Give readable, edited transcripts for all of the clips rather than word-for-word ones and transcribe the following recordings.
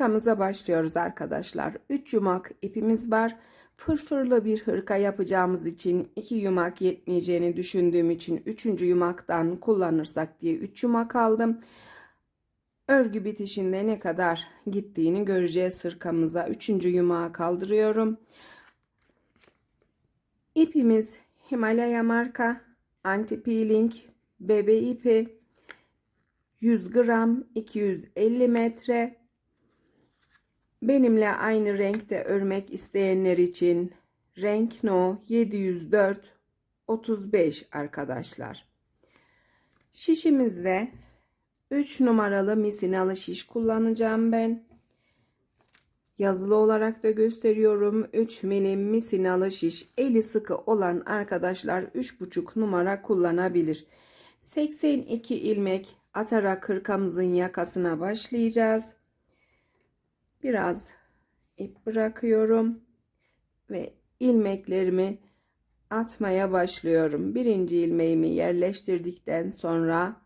Hırkamıza başlıyoruz arkadaşlar. 3 yumak ipimiz var. Fırfırlı bir hırka yapacağımız için 2 yumak yetmeyeceğini düşündüğüm için 3. yumaktan kullanırsak diye 3 yumak aldım. Örgü bitişinde ne kadar gittiğini göreceğiz hırkamıza. 3. yumağı kaldırıyorum. İpimiz Himalaya marka anti peeling bebe ipi, 100 gram, 250 metre. Benimle aynı renkte örmek isteyenler için renk no 704 35 arkadaşlar. Şişimizde 3 numaralı misinalı şiş kullanacağım ben. Yazılı olarak da gösteriyorum. 3 milim misinalı şiş. Eli sıkı olan arkadaşlar 3,5 numara kullanabilir. 82 ilmek atarak hırkamızın yakasına başlayacağız. Biraz ip bırakıyorum ve ilmeklerimi atmaya başlıyorum. Birinci ilmeğimi yerleştirdikten sonra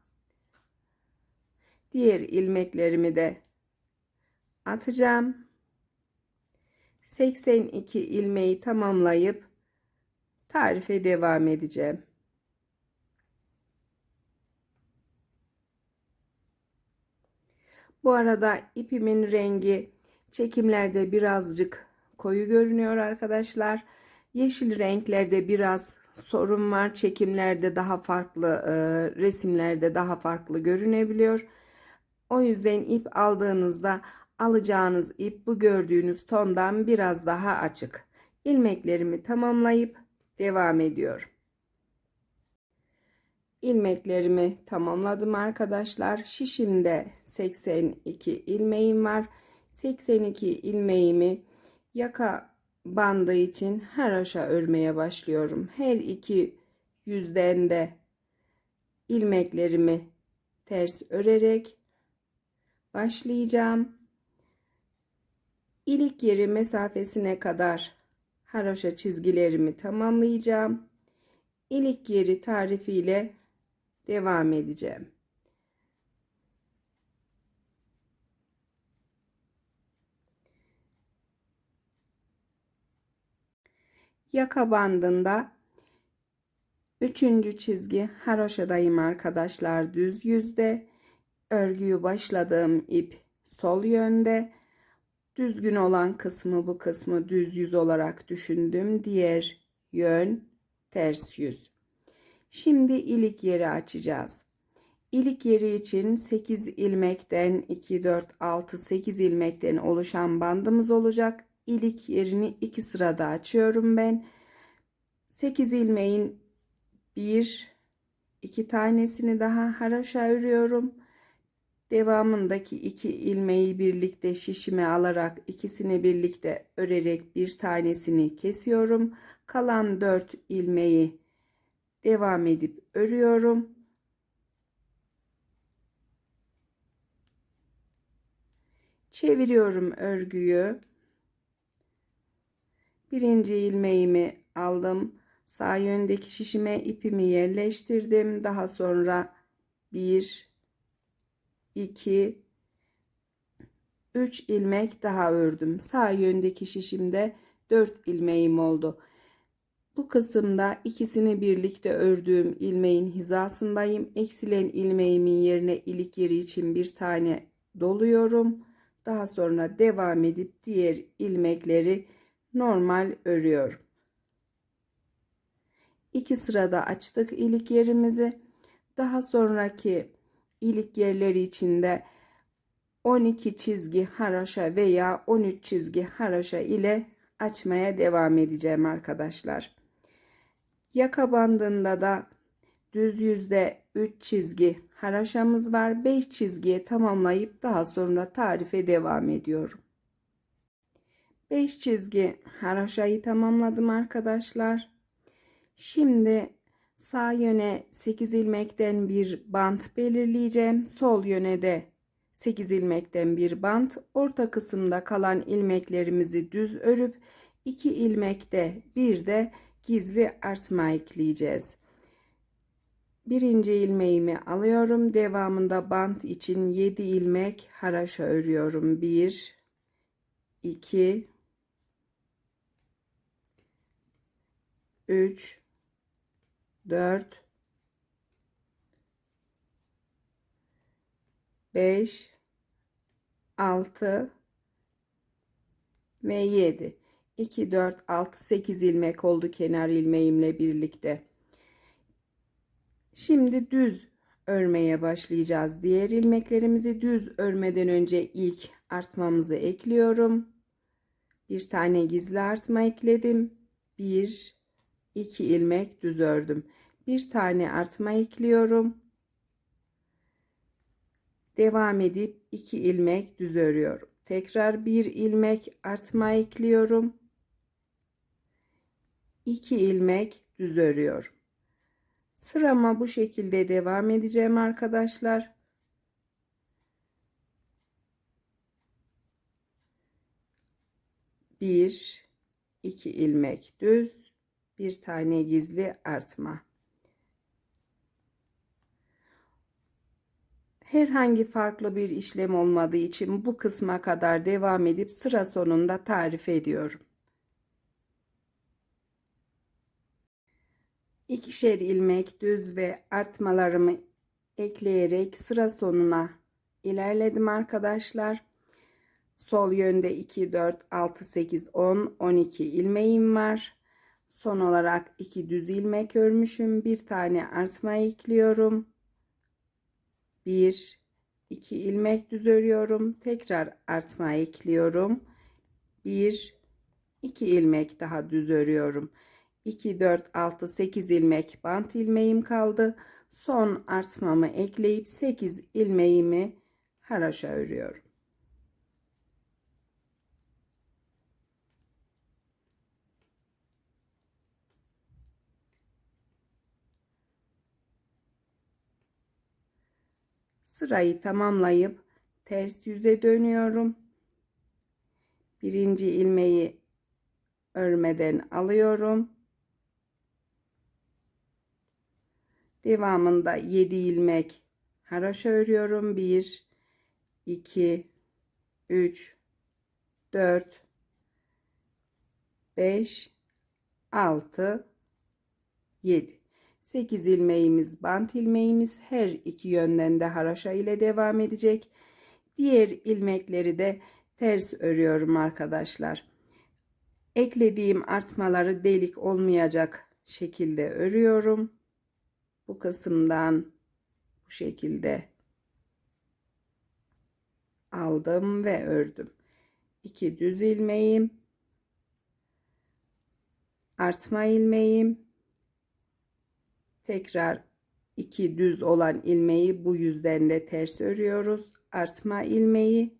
diğer ilmeklerimi de atacağım. 82 ilmeği tamamlayıp tarife devam edeceğim. Bu arada ipimin rengi çekimlerde birazcık koyu görünüyor arkadaşlar. Yeşil renklerde biraz sorun var. Çekimlerde daha farklı, resimlerde daha farklı görünebiliyor. O yüzden ip aldığınızda alacağınız ip bu gördüğünüz tondan biraz daha açık. İlmeklerimi tamamlayıp devam ediyorum. İlmeklerimi tamamladım arkadaşlar. Şişimde 82 ilmeğim var. 82 ilmeğimi yaka bandı için haroşa örmeye başlıyorum. Her iki yüzden de ilmeklerimi ters örerek başlayacağım. İlik yeri mesafesine kadar haroşa çizgilerimi tamamlayacağım. İlik yeri tarifiyle devam edeceğim. Yaka bandında 3. çizgi haroşadayım arkadaşlar, düz yüzde. Örgüyü başladığım ip sol yönde. Düzgün olan kısmı, bu kısmı düz yüz olarak düşündüm. Diğer yön ters yüz. Şimdi ilik yeri açacağız. İlik yeri için 8 ilmekten 2, 4, 6, 8 ilmekten oluşan bandımız olacak. İlik yerini 2 sırada açıyorum ben. 8 ilmeğin 1, 2 tanesini daha haroşa örüyorum. Devamındaki 2 ilmeği birlikte şişime alarak ikisini birlikte örerek bir tanesini kesiyorum. Kalan 4 ilmeği devam edip örüyorum. Çeviriyorum örgüyü. Birinci ilmeğimi aldım. Sağ yöndeki şişime ipimi yerleştirdim. Daha sonra 1, 2, 3 ilmek daha ördüm. Sağ yöndeki şişimde 4 ilmeğim oldu. Bu kısımda ikisini birlikte ördüğüm ilmeğin hizasındayım. Eksilen ilmeğimin yerine ilik yeri için bir tane doluyorum. Daha sonra devam edip diğer ilmekleri normal örüyorum. 2 sırada açtık ilik yerimizi. Daha sonraki ilik yerleri içinde 12 çizgi haroşa veya 13 çizgi haroşa ile açmaya devam edeceğim arkadaşlar. Yaka bandında da düz yüzde 3 çizgi haroşamız var. 5 çizgiye tamamlayıp daha sonra tarife devam ediyorum. 5 çizgi haroşayı tamamladım arkadaşlar. Şimdi sağ yöne 8 ilmekten bir bant belirleyeceğim. Sol yöne de 8 ilmekten bir bant. Orta kısımda kalan ilmeklerimizi düz örüp 2 ilmekte bir de gizli artma ekleyeceğiz. Birinci ilmeğimi alıyorum. Devamında bant için 7 ilmek haroşa örüyorum. 1, 2, 3, 4, 5, 6 ve 7. 2, 4, 6, 8 ilmek oldu kenar ilmeğimle birlikte. Şimdi düz örmeye başlayacağız. Diğer ilmeklerimizi düz örmeden önce ilk artmamızı ekliyorum. Bir tane gizli artma ekledim. 1, 2 ilmek düz ördüm. Bir tane artma ekliyorum. Devam edip 2 ilmek düz örüyorum. Tekrar 1 ilmek artma ekliyorum. 2 ilmek düz örüyorum. Sırama bu şekilde devam edeceğim arkadaşlar. Bir, 2 ilmek düz, bir tane gizli artma. Herhangi farklı bir işlem olmadığı için bu kısma kadar devam edip sıra sonunda tarif ediyorum. İkişer ilmek düz ve artmalarımı ekleyerek sıra sonuna ilerledim arkadaşlar. Sol yönde 2, 4, 6, 8, 10, 12 ilmeğim var. Son olarak 2 düz ilmek örmüşüm. Bir tane artma ekliyorum. 1, 2 ilmek düz örüyorum. Tekrar artma ekliyorum. 1, 2 ilmek daha düz örüyorum. 2, 4, 6, 8 ilmek bant ilmeğim kaldı. Son artmamı ekleyip 8 ilmeğimi haroşa örüyorum. Sırayı tamamlayıp ters yüze dönüyorum. Birinci ilmeği örmeden alıyorum. Devamında 7 ilmek haroşa örüyorum. 1, 2, 3, 4, 5, 6, 7. 8 ilmeğimiz bant ilmeğimiz, her iki yönden de haroşa ile devam edecek. Diğer ilmekleri de ters örüyorum arkadaşlar. Eklediğim artmaları delik olmayacak şekilde örüyorum. Bu kısımdan bu şekilde aldım ve ördüm. 2 düz ilmeğim, artma ilmeğim, tekrar 2 düz olan ilmeği bu yüzden de ters örüyoruz. Artma ilmeği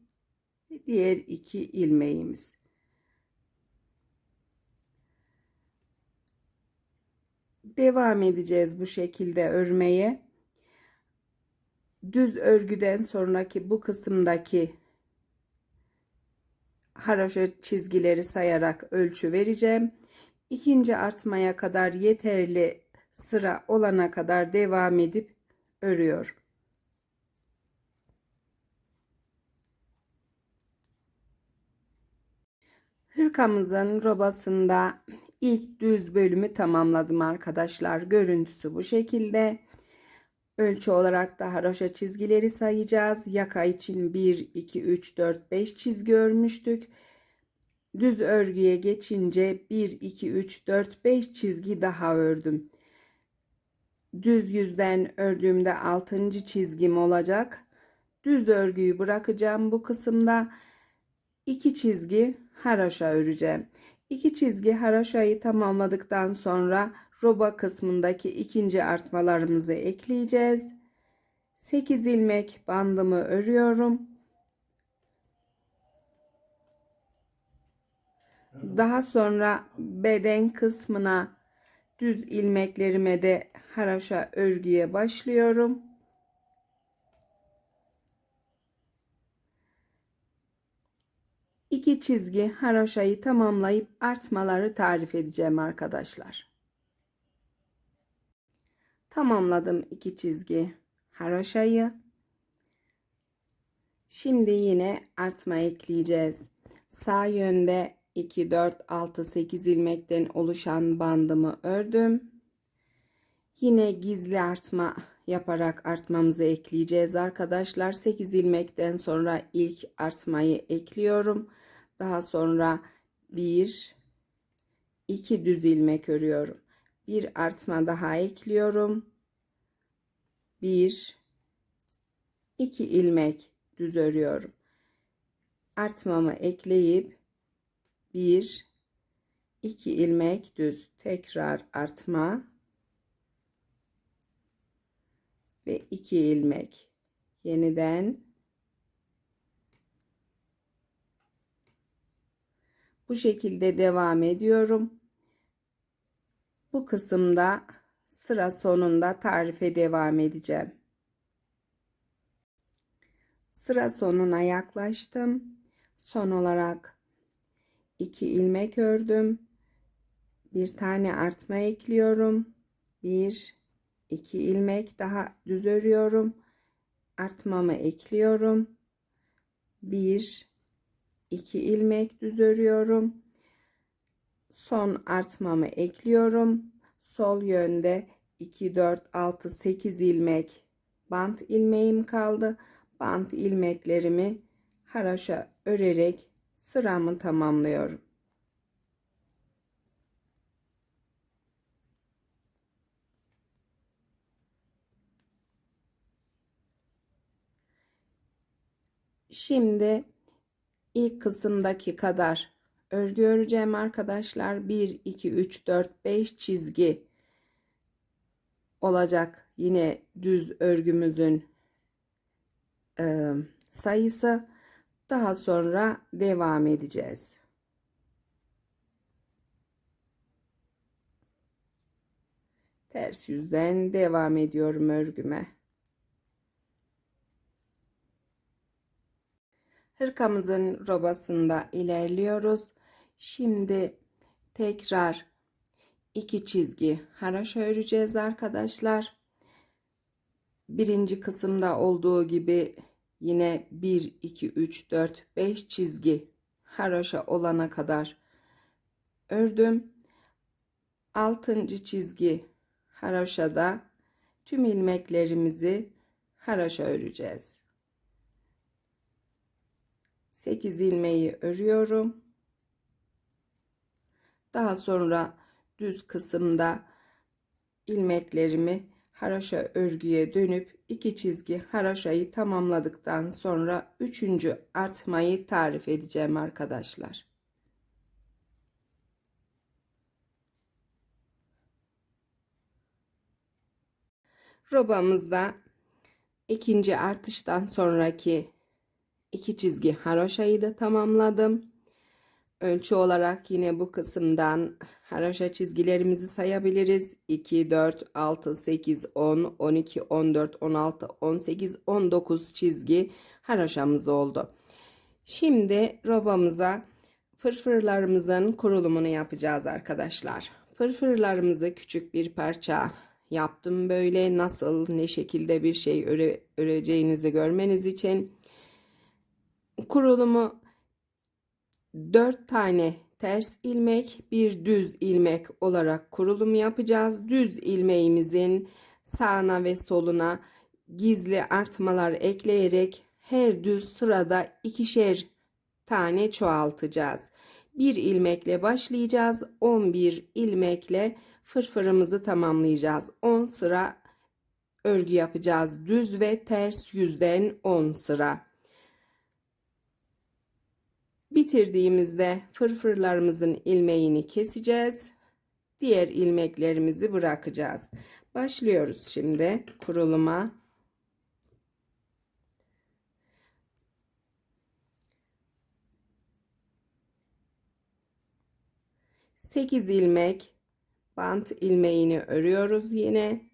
ve diğer 2 ilmeğimiz. Devam edeceğiz bu şekilde örmeye. Düz örgüden sonraki bu kısımdaki haroşa çizgileri sayarak ölçü vereceğim. İkinci artmaya kadar yeterli sıra olana kadar devam edip örüyorum. Hırkamızın robasında ilk düz bölümü tamamladım arkadaşlar. Görüntüsü bu şekilde. Ölçü olarak da haroşa çizgileri sayacağız. Yaka için 1, 2, 3, 4, 5 çizgi örmüştük. Düz örgüye geçince 1, 2, 3, 4, 5 çizgi daha ördüm. Düz yüzden ördüğümde 6. çizgim olacak. Düz örgüyü bırakacağım bu kısımda. 2 çizgi haroşa öreceğim. 2 çizgi haroşayı tamamladıktan sonra roba kısmındaki ikinci artmalarımızı ekleyeceğiz. 8 ilmek bandımı örüyorum. Daha sonra beden kısmına düz ilmeklerime de haroşa örgüye başlıyorum. İki çizgi haroşayı tamamlayıp artmaları tarif edeceğim arkadaşlar. Tamamladım 2 çizgi haroşayı. Şimdi yine artma ekleyeceğiz. Sağ yönde 2, 4, 6, 8 ilmekten oluşan bandımı ördüm. Yine gizli artma yaparak artmamızı ekleyeceğiz arkadaşlar. 8 ilmekten sonra ilk artmayı ekliyorum. Daha sonra 1, 2 düz ilmek örüyorum. Bir artma daha ekliyorum. 1, 2 ilmek düz örüyorum. Artmamı ekleyip 1, 2 ilmek düz, tekrar artma ve 2 ilmek yeniden. Bu şekilde devam ediyorum. Bu kısımda sıra sonunda tarife devam edeceğim. Sıra sonuna yaklaştım. Son olarak 2 ilmek ördüm. Bir tane artma ekliyorum. 1, 2 ilmek daha düz örüyorum. Artmamı ekliyorum. 1, 2 ilmek düz örüyorum. Son artmamı ekliyorum. Sol yönde 2, 4, 6, 8 ilmek bant ilmeğim kaldı. Bant ilmeklerimi haraşa örerek sıramı tamamlıyorum. Şimdi ilk kısımdaki kadar örgü öreceğim arkadaşlar. 1, 2, 3, 4, 5 çizgi olacak. Yine düz örgümüzün sayısı. Daha sonra devam edeceğiz. Ters yüzden devam ediyorum örgüme. Hırkamızın robasında ilerliyoruz. Şimdi tekrar 2 çizgi haraşo öreceğiz arkadaşlar. Birinci kısımda olduğu gibi yine 1, 2, 3, 4, 5 çizgi haraşo olana kadar ördüm. 6. çizgi haraşoda tüm ilmeklerimizi haraşo öreceğiz. 8 ilmeği örüyorum. Daha sonra düz kısımda ilmeklerimi haraşo örgüye dönüp 2 çizgi haraşayı tamamladıktan sonra 3. artmayı tarif edeceğim arkadaşlar. Robamızda ikinci artıştan sonraki 2 çizgi haraşayı da tamamladım. Ölçü olarak yine bu kısımdan haraşo çizgilerimizi sayabiliriz. 2, 4, 6, 8, 10, 12, 14, 16, 18, 19 çizgi haraşamız oldu. Şimdi robamıza fırfırlarımızın kurulumunu yapacağız arkadaşlar. Fırfırlarımızı küçük bir parça yaptım böyle, nasıl ne şekilde bir şey öreceğinizi görmeniz için. Kurulumu 4 tane ters ilmek, bir düz ilmek olarak kurulum yapacağız. Düz ilmeğimizin sağına ve soluna gizli artmalar ekleyerek her düz sırada ikişer tane çoğaltacağız. Bir ilmekle başlayacağız. 11 ilmekle fırfırımızı tamamlayacağız. 10 sıra örgü yapacağız. Düz ve ters yüzden 10 sıra. Bitirdiğimizde fırfırlarımızın ilmeğini keseceğiz. Diğer ilmeklerimizi bırakacağız. Başlıyoruz şimdi kuruluma. Sekiz ilmek bant ilmeğini örüyoruz yine.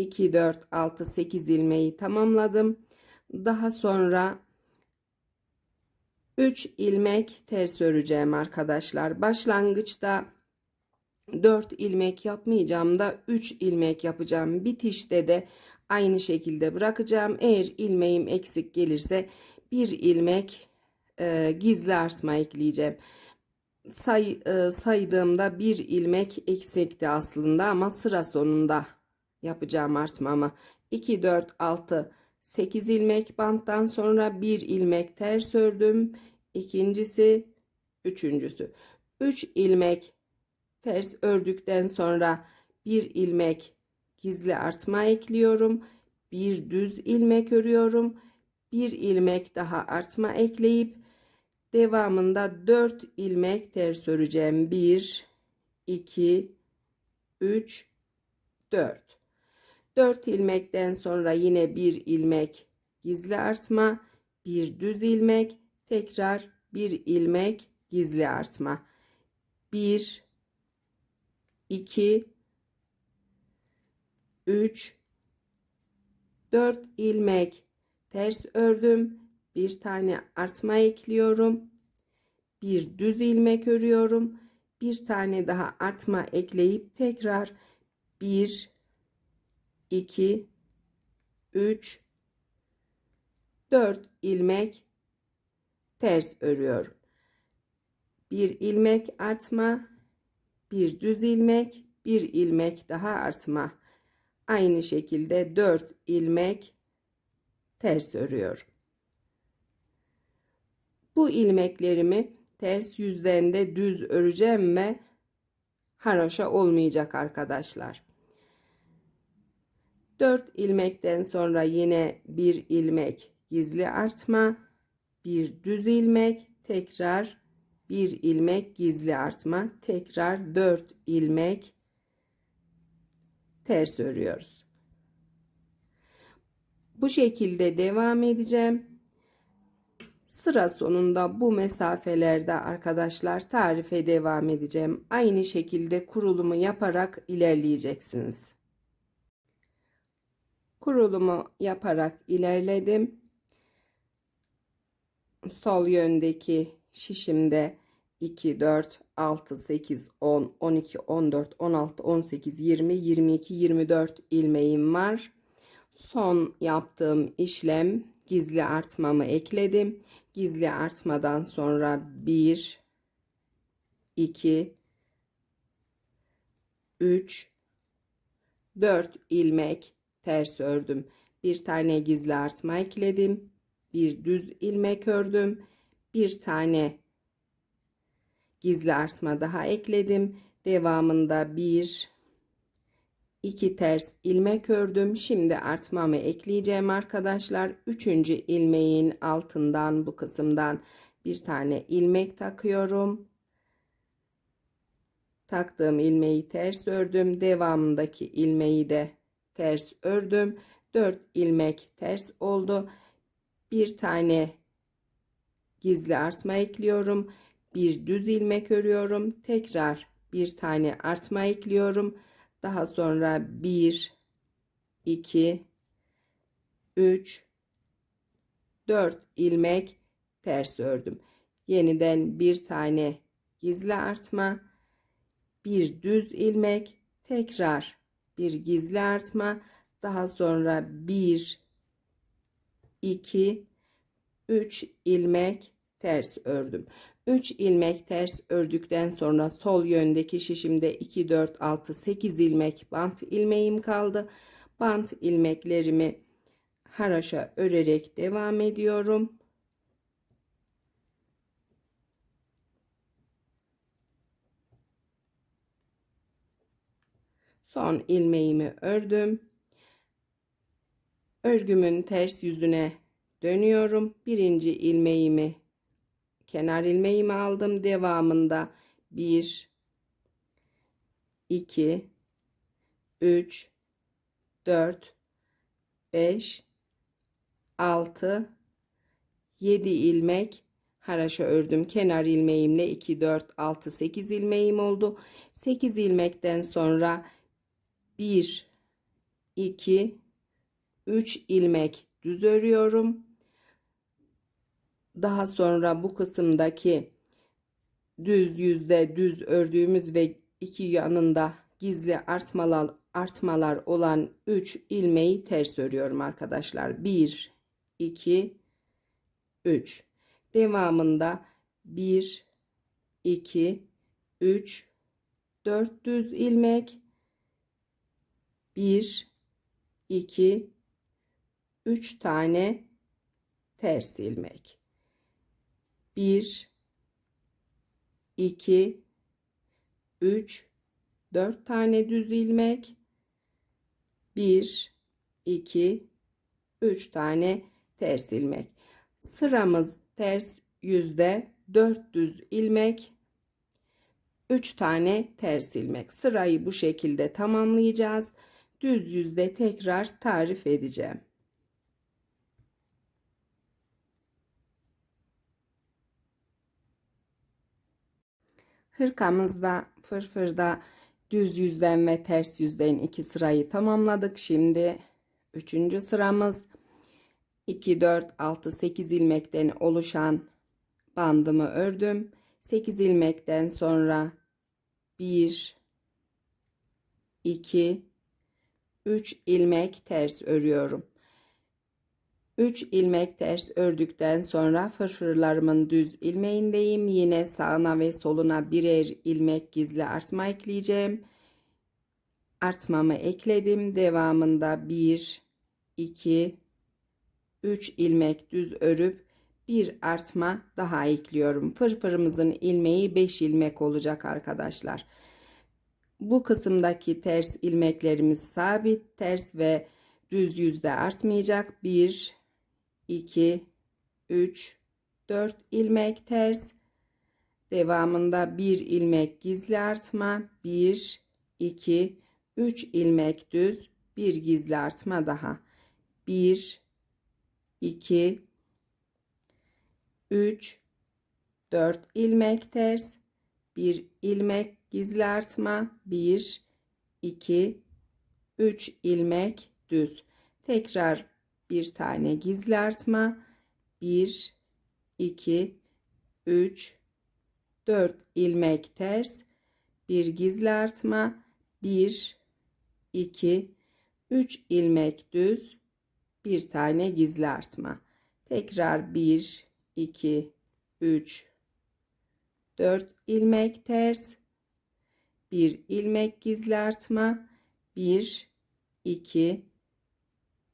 2, 4, 6, 8 ilmeği tamamladım. Daha sonra 3 ilmek ters öreceğim arkadaşlar. Başlangıçta 4 ilmek yapmayacağım da 3 ilmek yapacağım. Bitişte de aynı şekilde bırakacağım. Eğer ilmeğim eksik gelirse bir ilmek gizli artma ekleyeceğim. Saydığımda bir ilmek eksikti aslında ama sıra sonunda yapacağım artmamı. 2, 4, 6, 8 ilmek banttan sonra bir ilmek ters ördüm. İkincisi, üçüncüsü. 3 ilmek ters ördükten sonra bir ilmek gizli artma ekliyorum. Bir düz ilmek örüyorum. Bir ilmek daha artma ekleyip devamında 4 ilmek ters öreceğim. 1, 2, 3, 4. 4 ilmekten sonra yine bir ilmek gizli artma, bir düz ilmek, tekrar bir ilmek gizli artma. 1, 2, 3, 4 ilmek ters ördüm. Bir tane artma ekliyorum. Bir düz ilmek örüyorum. Bir tane daha artma ekleyip tekrar 1, 2, 3, 4 ilmek ters örüyorum. Bir ilmek artma, bir düz ilmek, bir ilmek daha artma. Aynı şekilde 4 ilmek ters örüyorum. Bu ilmeklerimi ters yüzden de düz öreceğim ve haroşa olmayacak arkadaşlar. 4 ilmekten sonra yine bir ilmek gizli artma, bir düz ilmek, tekrar bir ilmek gizli artma, tekrar 4 ilmek ters örüyoruz. Bu şekilde devam edeceğim. Sıra sonunda bu mesafelerde arkadaşlar tarife devam edeceğim. Aynı şekilde kurulumu yaparak ilerleyeceksiniz. Kurulumu yaparak ilerledim. Sol yöndeki şişimde 2, 4, 6, 8, 10, 12, 14, 16, 18, 20, 22, 24 ilmeğim var. Son yaptığım işlem gizli artmamı ekledim. Gizli artmadan sonra 1, 2, 3, 4 ilmek ters ördüm. Bir tane gizli artma ekledim. Bir düz ilmek ördüm. Bir tane gizli artma daha ekledim. Devamında 1, 2 ters ilmek ördüm. Şimdi artmamı ekleyeceğim arkadaşlar. 3. ilmeğin altından bu kısımdan bir tane ilmek takıyorum. Taktığım ilmeği ters ördüm. Devamındaki ilmeği de ters ördüm. 4 ilmek ters oldu. Bir tane gizli artma ekliyorum. Bir düz ilmek örüyorum. Tekrar bir tane artma ekliyorum. Daha sonra 1, 2, 3, 4 ilmek ters ördüm. Yeniden bir tane gizli artma, bir düz ilmek, tekrar bir gizli artma, daha sonra 1, 2, 3 ilmek ters ördüm. 3 ilmek ters ördükten sonra sol yöndeki şişimde 2, 4, 6, 8 ilmek bant ilmeğim kaldı. Bant ilmeklerimi haroşa örerek devam ediyorum. Son ilmeğimi ördüm. Örgümün ters yüzüne dönüyorum. Birinci ilmeğimi, kenar ilmeğimi aldım. Devamında 1, 2, 3, 4, 5, 6, 7 ilmek haroşa ördüm. Kenar ilmeğimle 2, 4, 6, 8 ilmeğim oldu. 8 ilmekten sonra 1, 2, 3 ilmek düz örüyorum. Daha sonra bu kısımdaki düz yüzde düz ördüğümüz ve iki yanında gizli artmalar olan 3 ilmeği ters örüyorum arkadaşlar. 1 2 3. Devamında 1 2 3 4 düz ilmek, 1 2 3 tane ters ilmek, 1 2 3 4 tane düz ilmek, 1 2 3 tane ters ilmek. Sıramız ters yüzde 4 düz ilmek, 3 tane ters ilmek. Sırayı bu şekilde tamamlayacağız. Düz yüzde tekrar tarif edeceğim. Hırkamızda, fırfırda düz yüzden ve ters yüzden 2 sırayı tamamladık. Şimdi 3. sıramız 2 4 6 8 ilmekten oluşan bandımı ördüm. 8 ilmekten sonra 1 2 3 ilmek ters örüyorum. 3 ilmek ters ördükten sonra fırfırlarımın düz ilmeğindeyim. Yine sağına ve soluna birer ilmek gizli artma ekleyeceğim. Artmamı ekledim. Devamında 1 2 3 ilmek düz örüp bir artma daha ekliyorum. Fırfırımızın ilmeği 5 ilmek olacak arkadaşlar. Bu kısımdaki ters ilmeklerimiz sabit. Ters ve düz yüzde artmayacak. 1 2 3 4 ilmek ters. Devamında 1 ilmek gizli artma. 1 2 3 ilmek düz, bir gizli artma daha. 1 2 3 4 ilmek ters, 1 ilmek gizli artma, 1 2 3 ilmek düz. Tekrar bir tane gizli artma, 1 2 3 4 ilmek ters, bir gizli artma, 1 2 3 ilmek düz, bir tane gizli artma. Tekrar 1 2 3 4 ilmek ters, bir ilmek gizli artma, 1 2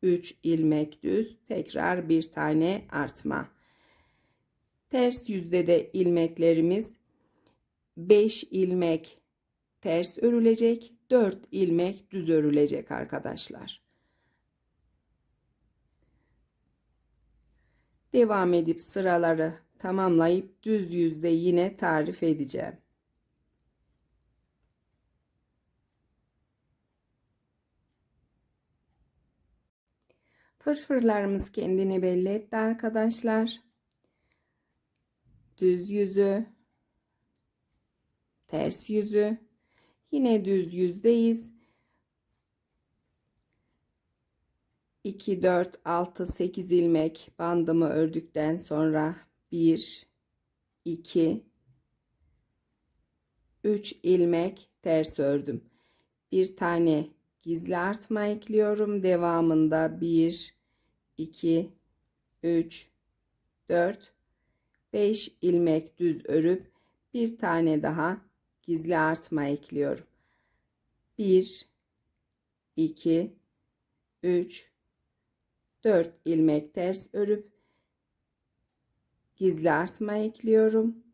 3 ilmek düz, tekrar bir tane artma. Ters yüzde de ilmeklerimiz 5 ilmek ters örülecek, 4 ilmek düz örülecek arkadaşlar. Devam edip sıraları tamamlayıp düz yüzde yine tarif edeceğim. Fırfırlarımız kendini belli etti arkadaşlar. Düz yüzü, ters yüzü, yine düz yüzdeyiz. 2 4 6 8 ilmek bandımı ördükten sonra 1 2 3 ilmek ters ördüm. Bir tane gizli artma ekliyorum. Devamında 1 2 3 4 5 ilmek düz örüp bir tane daha gizli artma ekliyorum. 1 2 3 4 ilmek ters örüp gizli artma ekliyorum.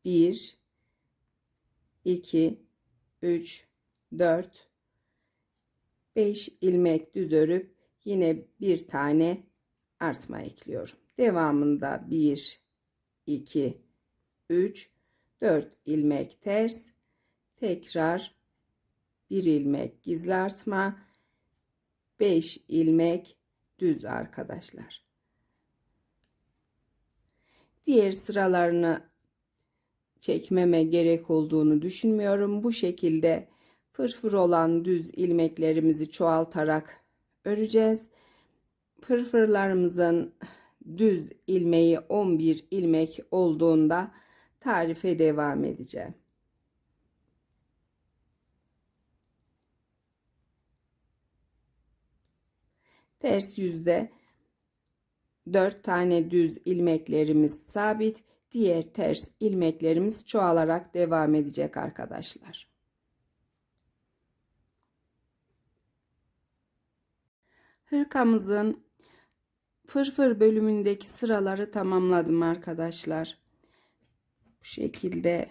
1 2 3 4 5 ilmek düz örüp yine bir tane artma ekliyorum. Devamında 1 2 3 4 ilmek ters, tekrar bir ilmek gizli artma, 5 ilmek düz arkadaşlar. Diğer sıralarını çekmeme gerek olduğunu düşünmüyorum. Bu şekilde fırfır olan düz ilmeklerimizi çoğaltarak öreceğiz. Fırfırlarımızın düz ilmeği 11 ilmek olduğunda tarife devam edeceğim. Ters yüzde 4 tane düz ilmeklerimiz sabit. Diğer ters ilmeklerimiz çoğalarak devam edecek arkadaşlar. Hırkamızın fırfır bölümündeki sıraları tamamladım arkadaşlar. Bu şekilde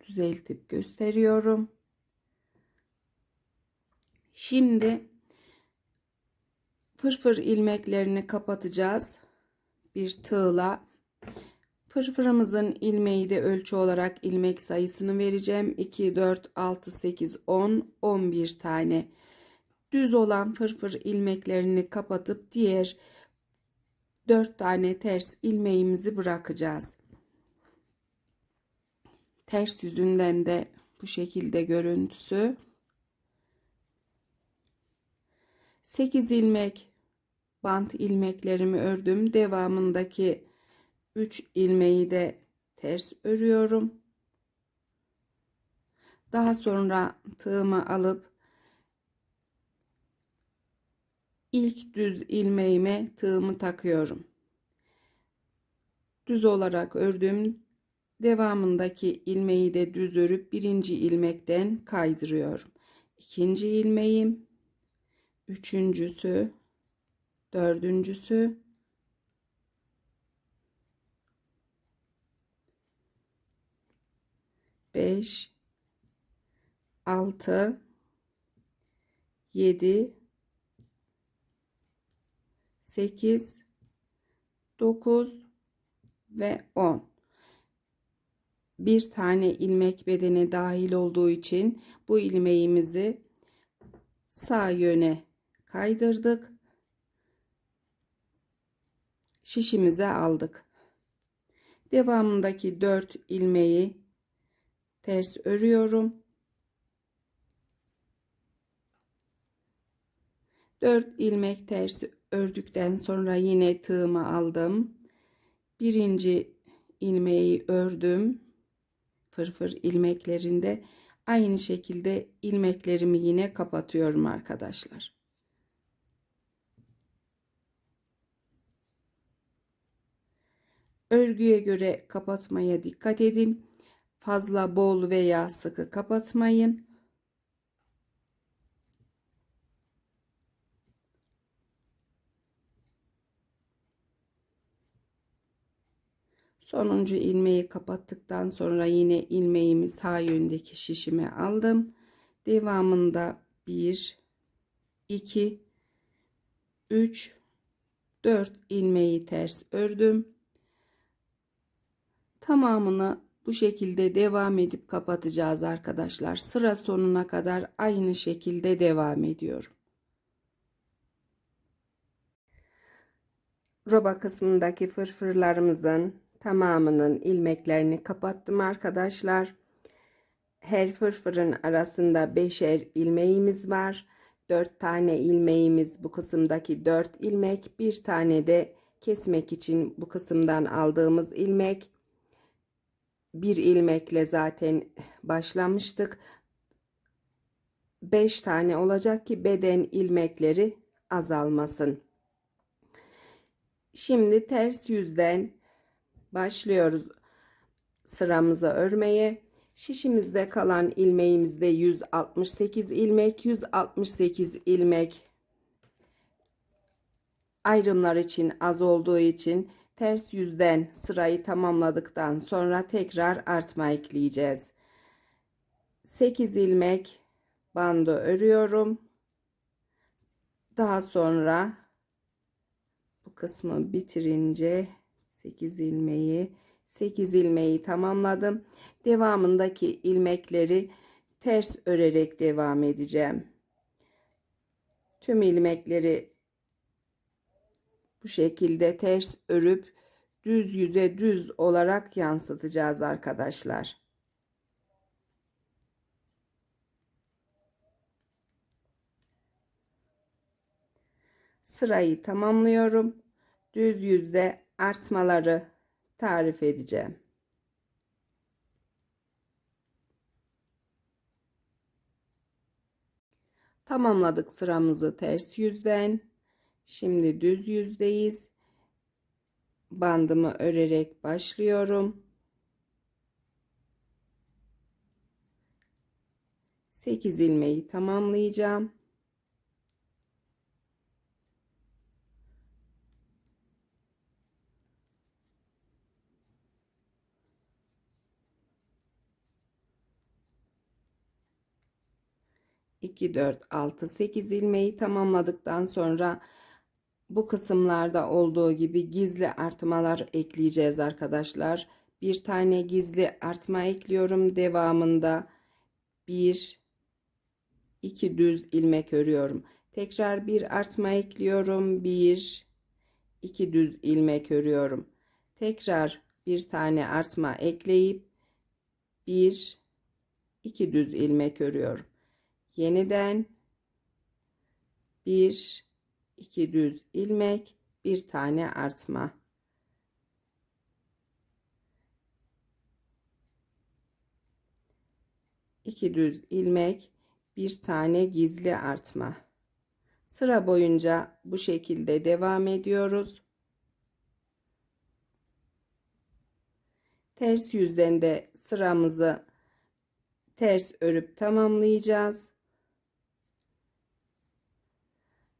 düzeltip gösteriyorum. Şimdi fırfır ilmeklerini kapatacağız bir tığla. Fırfırımızın ilmeği de ölçü olarak ilmek sayısını vereceğim. 2, 4, 6, 8, 10, 11 tane. Düz olan fırfır ilmeklerini kapatıp diğer 4 tane ters ilmeğimizi bırakacağız. Ters yüzünden de bu şekilde görüntüsü. 8 ilmek bant ilmeklerimi ördüm. Devamındaki 3 ilmeği de ters örüyorum. Daha sonra tığımı alıp ilk düz ilmeğime tığımı takıyorum. Düz olarak ördüm. Devamındaki ilmeği de düz örüp birinci ilmekten kaydırıyorum. İkinci ilmeğim, üçüncüsü, dördüncüsü, beş, 6, 7, 8, 9 ve 10. Bir tane ilmek bedeni dahil olduğu için bu ilmeğimizi sağ yöne kaydırdık. Şişimize aldık. Devamındaki 4 ilmeği ters örüyorum. 4 ilmek ters ördükten sonra yine tığımı aldım. Birinci ilmeği ördüm. Fırfır ilmeklerinde aynı şekilde ilmeklerimi yine kapatıyorum arkadaşlar. Örgüye göre kapatmaya dikkat edin. Fazla bol veya sıkı kapatmayın. Sonuncu ilmeği kapattıktan sonra yine ilmeğimi sağ yöndeki şişime aldım. Devamında 1, 2, 3, 4 ilmeği ters ördüm. Tamamını bu şekilde devam edip kapatacağız arkadaşlar. Sıra sonuna kadar aynı şekilde devam ediyorum. Roba kısmındaki fırfırlarımızın tamamının ilmeklerini kapattım arkadaşlar. Her fırfırın arasında 5'er ilmeğimiz var. 4 tane ilmeğimiz bu kısımdaki 4 ilmek. Bir tane de kesmek için bu kısımdan aldığımız ilmek. Bir ilmekle zaten başlamıştık. 5 tane olacak ki beden ilmekleri azalmasın. Şimdi ters yüzden başlıyoruz sıramızı örmeye. Şişimizde kalan ilmeğimizde 168 ilmek. 168 ilmek ayrımlar için az olduğu için ters yüzden sırayı tamamladıktan sonra tekrar artma ekleyeceğiz. 8 ilmek bandı örüyorum. Daha sonra bu kısmı bitirince 8 ilmeği tamamladım. Devamındaki ilmekleri ters örerek devam edeceğim. Tüm ilmekleri bu şekilde ters örüp düz yüze düz olarak yansıtacağız arkadaşlar. Sırayı tamamlıyorum. Düz yüzde artmaları tarif edeceğim. Tamamladık sıramızı ters yüzden. Şimdi düz yüzdeyiz. Bandımı örerek başlıyorum. 8 ilmeği tamamlayacağım. İki, 4, 6, 8 ilmeği tamamladıktan sonra bu kısımlarda olduğu gibi gizli artmalar ekleyeceğiz arkadaşlar. Bir tane gizli artma ekliyorum. Devamında 1, 2 düz ilmek örüyorum. Tekrar bir artma ekliyorum. 1, 2 düz ilmek örüyorum. Tekrar bir tane artma ekleyip 1, 2 düz ilmek örüyorum. Yeniden 1, 2 düz ilmek, bir tane artma. İki düz ilmek, bir tane gizli artma. Sıra boyunca bu şekilde devam ediyoruz. Ters yüzden de sıramızı ters örüp tamamlayacağız.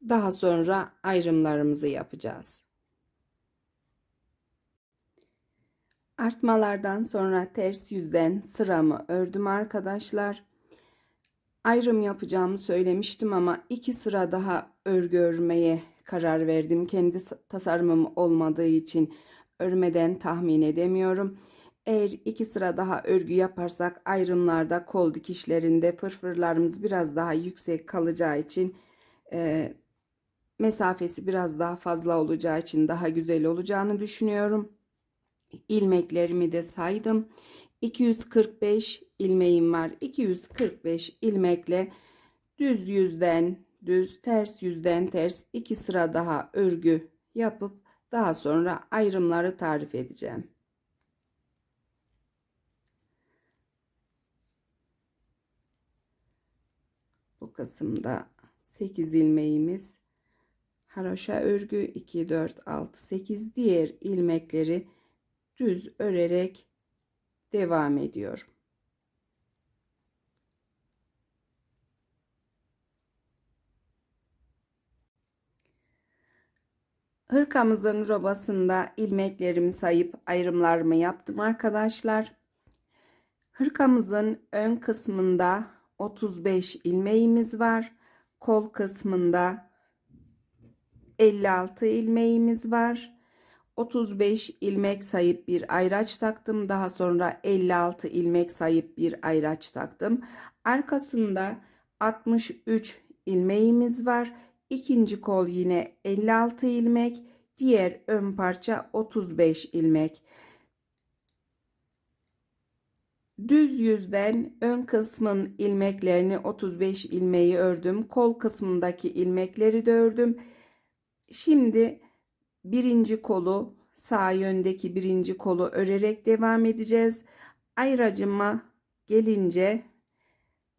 Daha sonra ayrımlarımızı yapacağız. Artmalardan sonra ters yüzden sıramı ördüm arkadaşlar. Ayrım yapacağımı söylemiştim ama 2 sıra daha örgü örmeye karar verdim. Kendi tasarımım olmadığı için örmeden tahmin edemiyorum. Eğer 2 sıra daha örgü yaparsak ayrımlarda, kol dikişlerinde fırfırlarımız biraz daha yüksek kalacağı için mesafesi biraz daha fazla olacağı için daha güzel olacağını düşünüyorum. İlmeklerimi de saydım. 245 ilmeğim var. 245 ilmekle düz yüzden düz, ters yüzden ters 2 sıra daha örgü yapıp daha sonra ayrımları tarif edeceğim. Bu kısımda 8 ilmeğimiz haroşa örgü, 2 4 6 8 diğer ilmekleri düz örerek devam ediyorum. Hırkamızın robasında ilmeklerimi sayıp ayrımlarımı yaptım arkadaşlar. Hırkamızın ön kısmında 35 ilmeğimiz var. Kol kısmında 56 ilmeğimiz var. 35 ilmek sayıp bir ayraç taktım. Daha sonra 56 ilmek sayıp bir ayraç taktım. Arkasında 63 ilmeğimiz var. İkinci kol yine 56 ilmek. Diğer ön parça 35 ilmek. Düz yüzden ön kısmın ilmeklerini 35 ilmeği ördüm. Kol kısmındaki ilmekleri de ördüm. Şimdi birinci kolu, sağ yöndeki birinci kolu örerek devam edeceğiz. Ayracıma gelince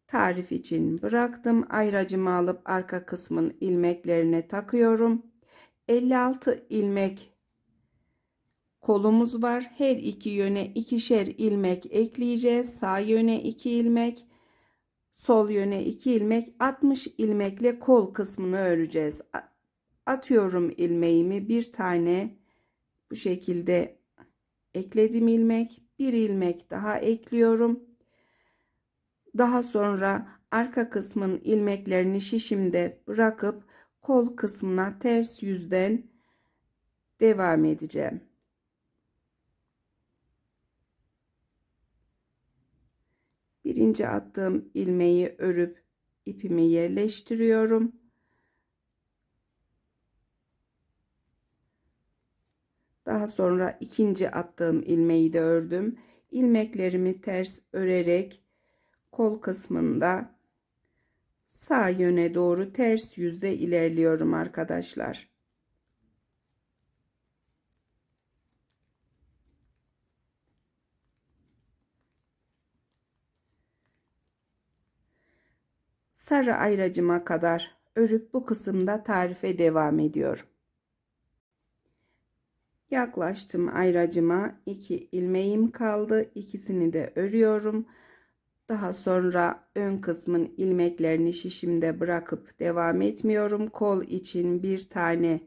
tarif için bıraktım. Ayracımı alıp arka kısmın ilmeklerine takıyorum. 56 ilmek kolumuz var. Her iki yöne ikişer ilmek ekleyeceğiz. Sağ yöne 2 ilmek, sol yöne 2 ilmek, 60 ilmekle kol kısmını öreceğiz. Atıyorum ilmeğimi, bir tane bu şekilde ekledim ilmek, bir ilmek daha ekliyorum. Daha sonra arka kısmın ilmeklerini şişimde bırakıp kol kısmına ters yüzden devam edeceğim. Birinci attığım ilmeği örüp ipimi yerleştiriyorum. Daha sonra ikinci attığım ilmeği de ördüm. İlmeklerimi ters örerek kol kısmında sağ yöne doğru ters yüzde ilerliyorum arkadaşlar. Sarı ayracıma kadar örüp bu kısımda tarife devam ediyorum. Yaklaştım ayracıma. 2 ilmeğim kaldı. İkisini de örüyorum. Daha sonra ön kısmın ilmeklerini şişimde bırakıp devam etmiyorum. Kol için bir tane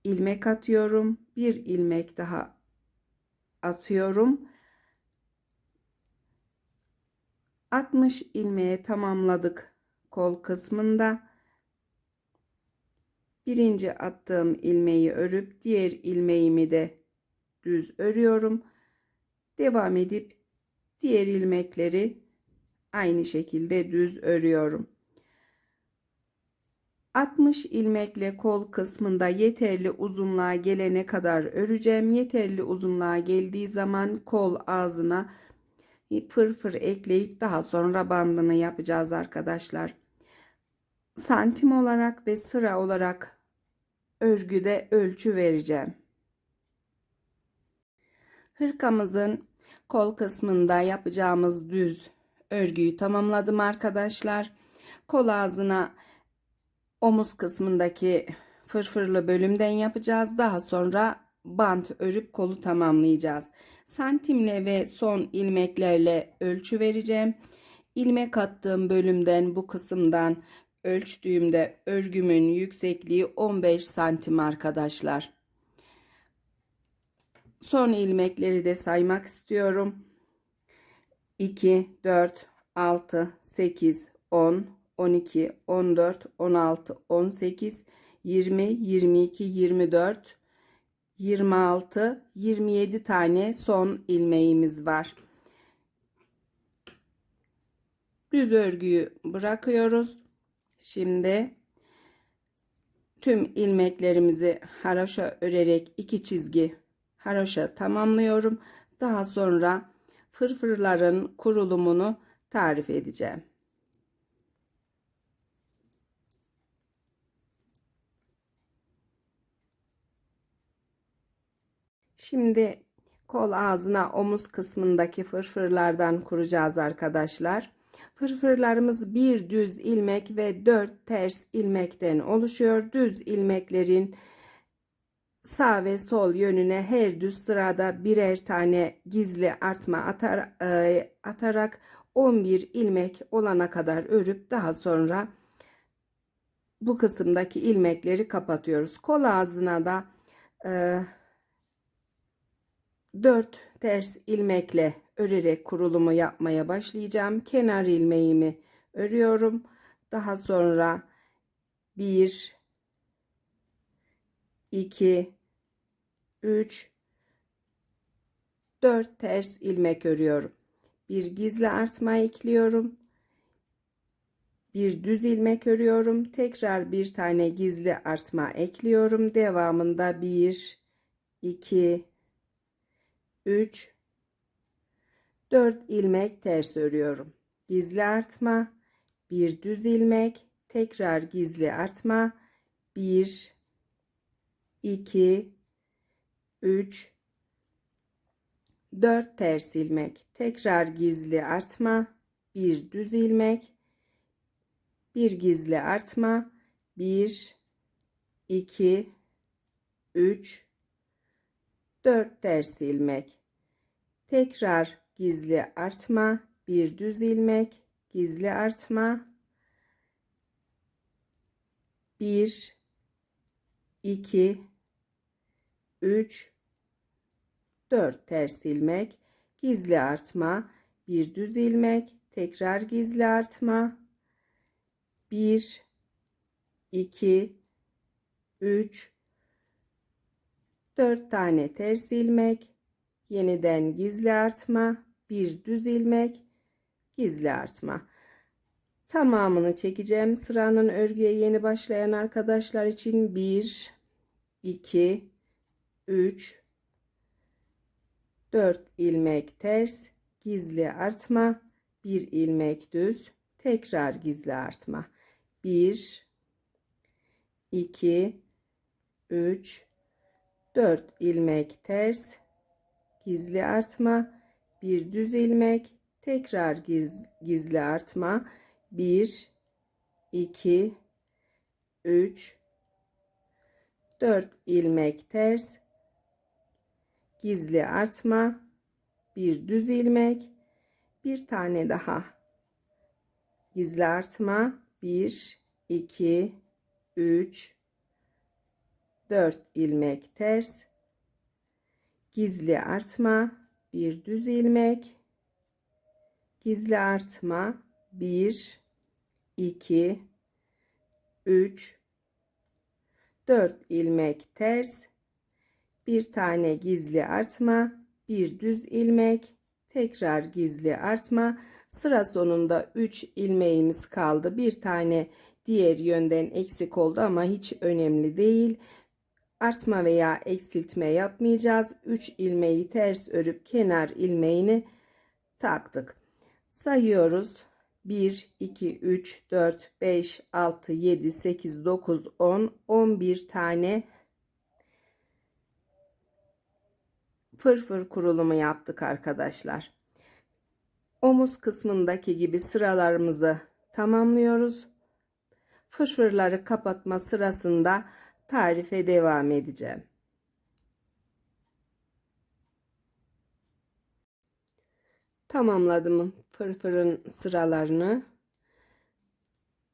ilmek atıyorum. Bir ilmek daha atıyorum. 60 ilmeği tamamladık kol kısmında. Birinci attığım ilmeği örüp diğer ilmeğimi de düz örüyorum. Devam edip diğer ilmekleri aynı şekilde düz örüyorum. 60 ilmekle kol kısmında yeterli uzunluğa gelene kadar öreceğim. Yeterli uzunluğa geldiği zaman kol ağzına fırfır ekleyip daha sonra bandını yapacağız arkadaşlar. Santim olarak ve sıra olarak örgüde ölçü vereceğim. Hırkamızın kol kısmında yapacağımız düz örgüyü tamamladım arkadaşlar. Kol ağzına omuz kısmındaki fırfırlı bölümden yapacağız. Daha sonra bant örüp kolu tamamlayacağız. Santimle ve son ilmeklerle ölçü vereceğim. İlmek attığım bölümden bu kısımdan ölçtüğümde örgümün yüksekliği 15 santim arkadaşlar. Son ilmekleri de saymak istiyorum. 2, 4, 6, 8, 10, 12, 14, 16, 18, 20, 22, 24, 26, 27 tane son ilmeğimiz var. Düz örgüyü bırakıyoruz. Şimdi tüm ilmeklerimizi haroşa örerek 2 çizgi haroşa tamamlıyorum. Daha sonra fırfırların kurulumunu tarif edeceğim. Şimdi kol ağzına omuz kısmındaki fırfırlardan kuracağız arkadaşlar. Fırfırlarımız bir düz ilmek ve 4 ters ilmekten oluşuyor. Düz ilmeklerin sağ ve sol yönüne her düz sırada birer tane gizli artma atarak 11 ilmek olana kadar örüp daha sonra bu kısımdaki ilmekleri kapatıyoruz. Kol ağzına da 4 ters ilmekle örerek kurulumu yapmaya başlayacağım. Kenar ilmeğimi örüyorum. Daha sonra 1, 2, 3, 4 ters ilmek örüyorum. Bir gizli artma ekliyorum. Bir düz ilmek örüyorum. Tekrar bir tane gizli artma ekliyorum. Devamında 1, 2, 3, 4 ilmek ters örüyorum. Gizli artma, bir düz ilmek, tekrar gizli artma, 1, 2, 3, 4 ters ilmek, tekrar gizli artma, bir düz ilmek, bir gizli artma, 1, 2, 3, 4 ters ilmek, tekrar gizli artma, bir düz ilmek, gizli artma, 1, 2, 3, 4 ters ilmek, gizli artma, bir düz ilmek, tekrar gizli artma, 1, 2, 3, 4 tane ters ilmek, yeniden gizli artma, bir düz ilmek, gizli artma. Tamamını çekeceğim. Sıranın örgüye yeni başlayan arkadaşlar için 1, 2, 3, 4 ilmek ters, gizli artma, bir ilmek düz, tekrar gizli artma. 1, 2, 3, 4 ilmek ters, gizli artma, bir düz ilmek, tekrar gizli artma, 1, 2, 3, 4 ilmek ters, gizli artma, bir düz ilmek, bir tane daha gizli artma, 1, 2, 3, 4 ilmek ters, gizli artma, bir düz ilmek, gizli artma, 1, 2, 3, 4 ilmek ters, bir tane gizli artma, bir düz ilmek, tekrar gizli artma. Sıra sonunda 3 ilmeğimiz kaldı. Bir tane diğer yönden eksik oldu ama hiç önemli değil. Artma veya eksiltme yapmayacağız. 3 ilmeği ters örüp kenar ilmeğini taktık. Sayıyoruz. 1, 2, 3, 4, 5, 6, 7, 8, 9, 10, 11 tane fırfır kurulumu yaptık arkadaşlar. Omuz kısmındaki gibi sıralarımızı tamamlıyoruz. Fırfırları kapatma sırasında tarife devam edeceğim. Tamamladım fırfırın sıralarını.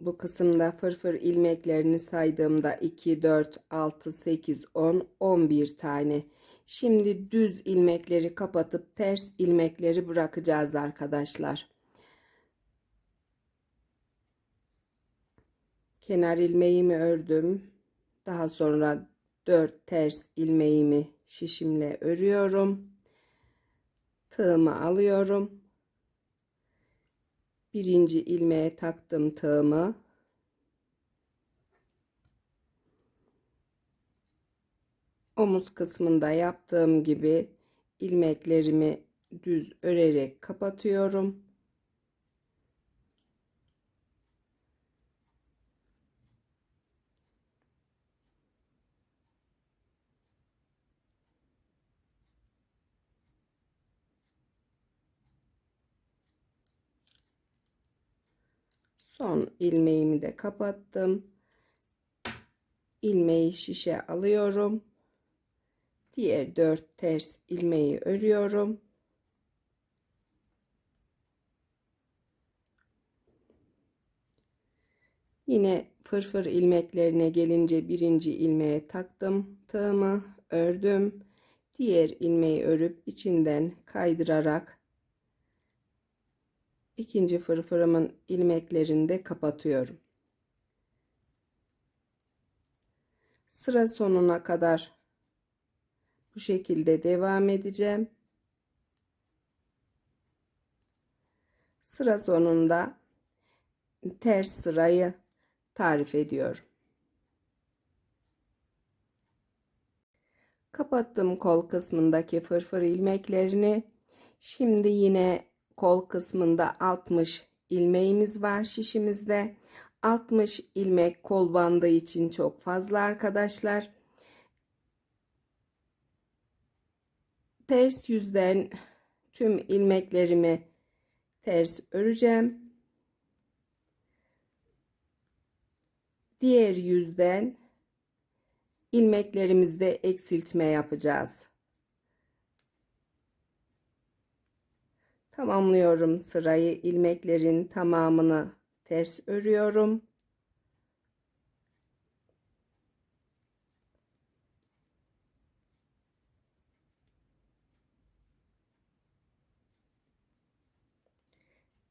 Bu kısımda fırfır ilmeklerini saydığımda 2, 4, 6, 8, 10, 11 tane. Şimdi düz ilmekleri kapatıp ters ilmekleri bırakacağız arkadaşlar. Kenar ilmeğimi ördüm. Daha sonra 4 ters ilmeğimi şişimle örüyorum. Tığımı alıyorum. Birinci ilmeğe taktım tığımı. Omuz kısmında yaptığım gibi ilmeklerimi düz örerek kapatıyorum. Son ilmeğimi de kapattım. İlmeği şişe alıyorum. Diğer 4 ters ilmeği örüyorum. Yine fırfır ilmeklerine gelince birinci ilmeğe taktım tığımı, ördüm. Diğer ilmeği örüp içinden kaydırarak ikinci fırfırımın ilmeklerini de kapatıyorum. Sıra sonuna kadar bu şekilde devam edeceğim. Sıra sonunda ters sırayı tarif ediyorum. Kapattım kol kısmındaki fırfır ilmeklerini. Şimdi yine kol kısmında 60 ilmeğimiz var şişimizde. 60 ilmek kol bandı için çok fazla arkadaşlar. Ters yüzden tüm ilmeklerimi ters öreceğim. Diğer yüzden ilmeklerimizde eksiltme yapacağız. Tamamlıyorum sırayı. İlmeklerin tamamını ters örüyorum.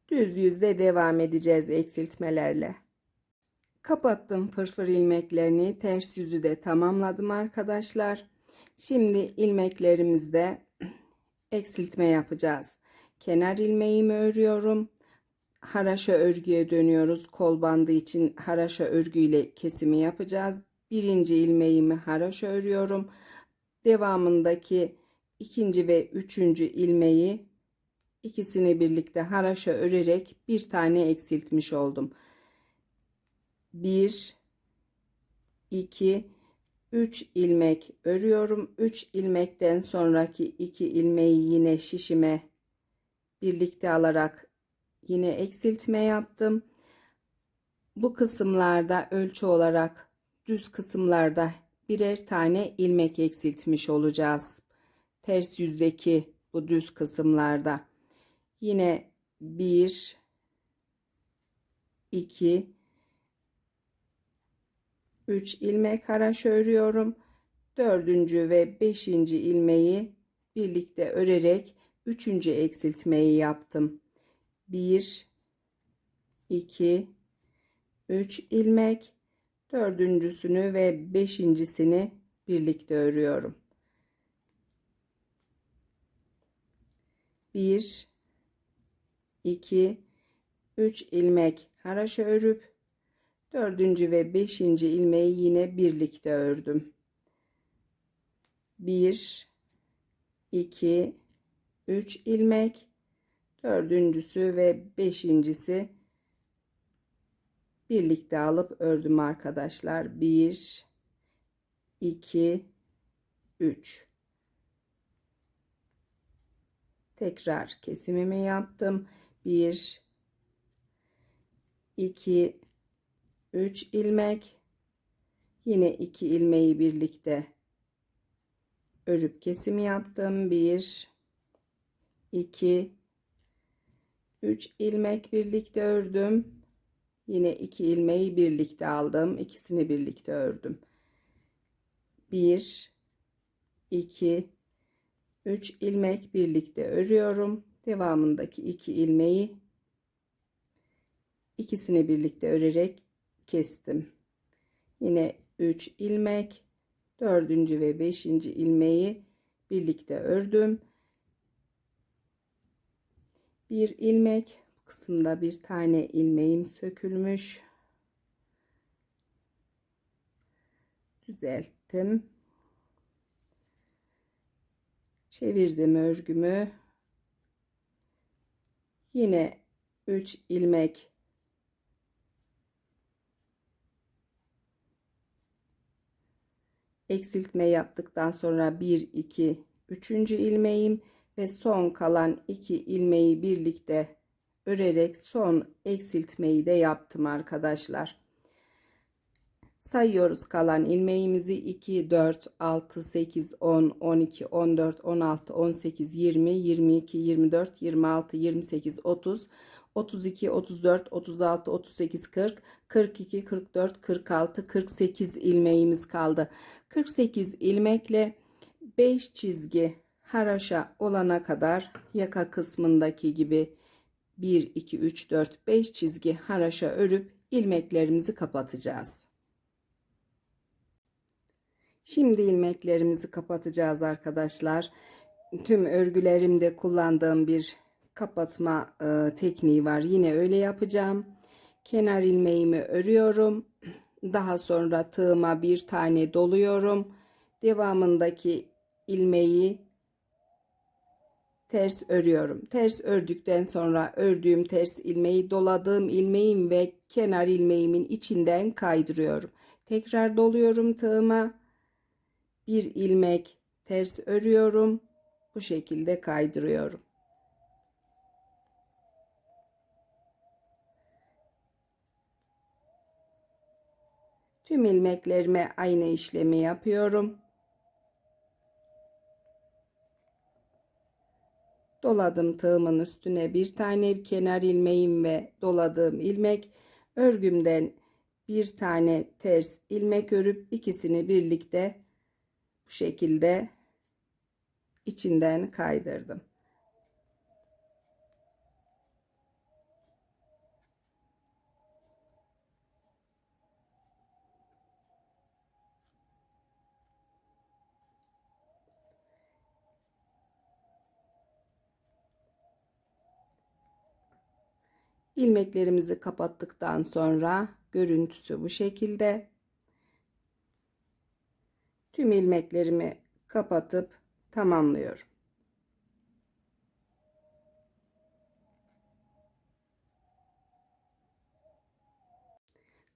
Düz yüzde devam edeceğiz eksiltmelerle. Kapattım fırfır ilmeklerini, ters yüzü de tamamladım arkadaşlar. Şimdi ilmeklerimizde eksiltme yapacağız. Kenar ilmeğimi örüyorum. Haraşo örgüye dönüyoruz. Kol bandı için haraşo örgüyle kesimi yapacağız. Birinci ilmeğimi haraşo örüyorum. Devamındaki ikinci ve üçüncü ilmeği ikisini birlikte haraşo örerek bir tane eksiltmiş oldum. 1, 2, 3 ilmek örüyorum. 3 ilmekten sonraki 2 ilmeği yine şişime birlikte alarak yine eksiltme yaptım. Bu kısımlarda ölçü olarak düz kısımlarda birer tane ilmek eksiltmiş olacağız. Ters yüzdeki bu düz kısımlarda. Yine 1, 2, 3 ilmek haroşa örüyorum. 4. ve 5. ilmeği birlikte örerek 3. eksiltmeyi yaptım. 1, 2, 3 ilmek, dördüncüsünü ve beşincisini birlikte örüyorum. 1, 2, 3 ilmek haroşa örüp 4. ve 5. ilmeği yine birlikte ördüm. 1, 2, 3 ilmek, dördüncüsü ve beşincisi birlikte alıp ördüm arkadaşlar. 1, 2, 3. Tekrar kesimimi yaptım. 1, 2, 3 ilmek. Yine 2 ilmeği birlikte örüp kesim yaptım. 1, 2, 3 ilmek birlikte ördüm. Yine 2 ilmeği birlikte aldım. İkisini birlikte ördüm. 1, 2, 3 ilmek birlikte örüyorum. Devamındaki 2 ilmeği ikisini birlikte örerek kestim. Yine 3 ilmek, 4. ve 5. ilmeği birlikte ördüm. 1 ilmek, bu kısımda bir tane ilmeğim sökülmüş. Düzelttim. Çevirdim örgümü. Yine 3 ilmek eksiltme yaptıktan sonra 1, 2, 3. ilmeğim ve son kalan 2 ilmeği birlikte örerek son eksiltmeyi de yaptım arkadaşlar. Sayıyoruz kalan ilmeğimizi: 2, 4, 6, 8, 10, 12, 14, 16, 18, 20, 22, 24, 26, 28, 30, 32, 34, 36, 38, 40, 42, 44, 46, 48 ilmeğimiz kaldı. 48 ilmekle 5 çizgi haroşa olana kadar yaka kısmındaki gibi 1, 2, 3, 4, 5 çizgi haroşa örüp ilmeklerimizi kapatacağız. Şimdi ilmeklerimizi kapatacağız arkadaşlar. Tüm örgülerimde kullandığım bir kapatma tekniği var. Yine öyle yapacağım. Kenar ilmeğimi örüyorum. Daha sonra tığıma bir tane doluyorum. Devamındaki ilmeği ters örüyorum. Ters ördükten sonra ördüğüm ters ilmeği doladığım ilmeğim ve kenar ilmeğimin içinden kaydırıyorum. Tekrar doluyorum tığıma. Bir ilmek ters örüyorum. Bu şekilde kaydırıyorum. Tüm ilmeklerime aynı işlemi yapıyorum. Doladım tığımın üstüne bir tane kenar ilmeğim ve doladığım ilmek. Örgümden bir tane ters ilmek örüp ikisini birlikte bu şekilde içinden kaydırdım. İlmeklerimizi kapattıktan sonra görüntüsü bu şekilde. Tüm ilmeklerimi kapatıp tamamlıyorum.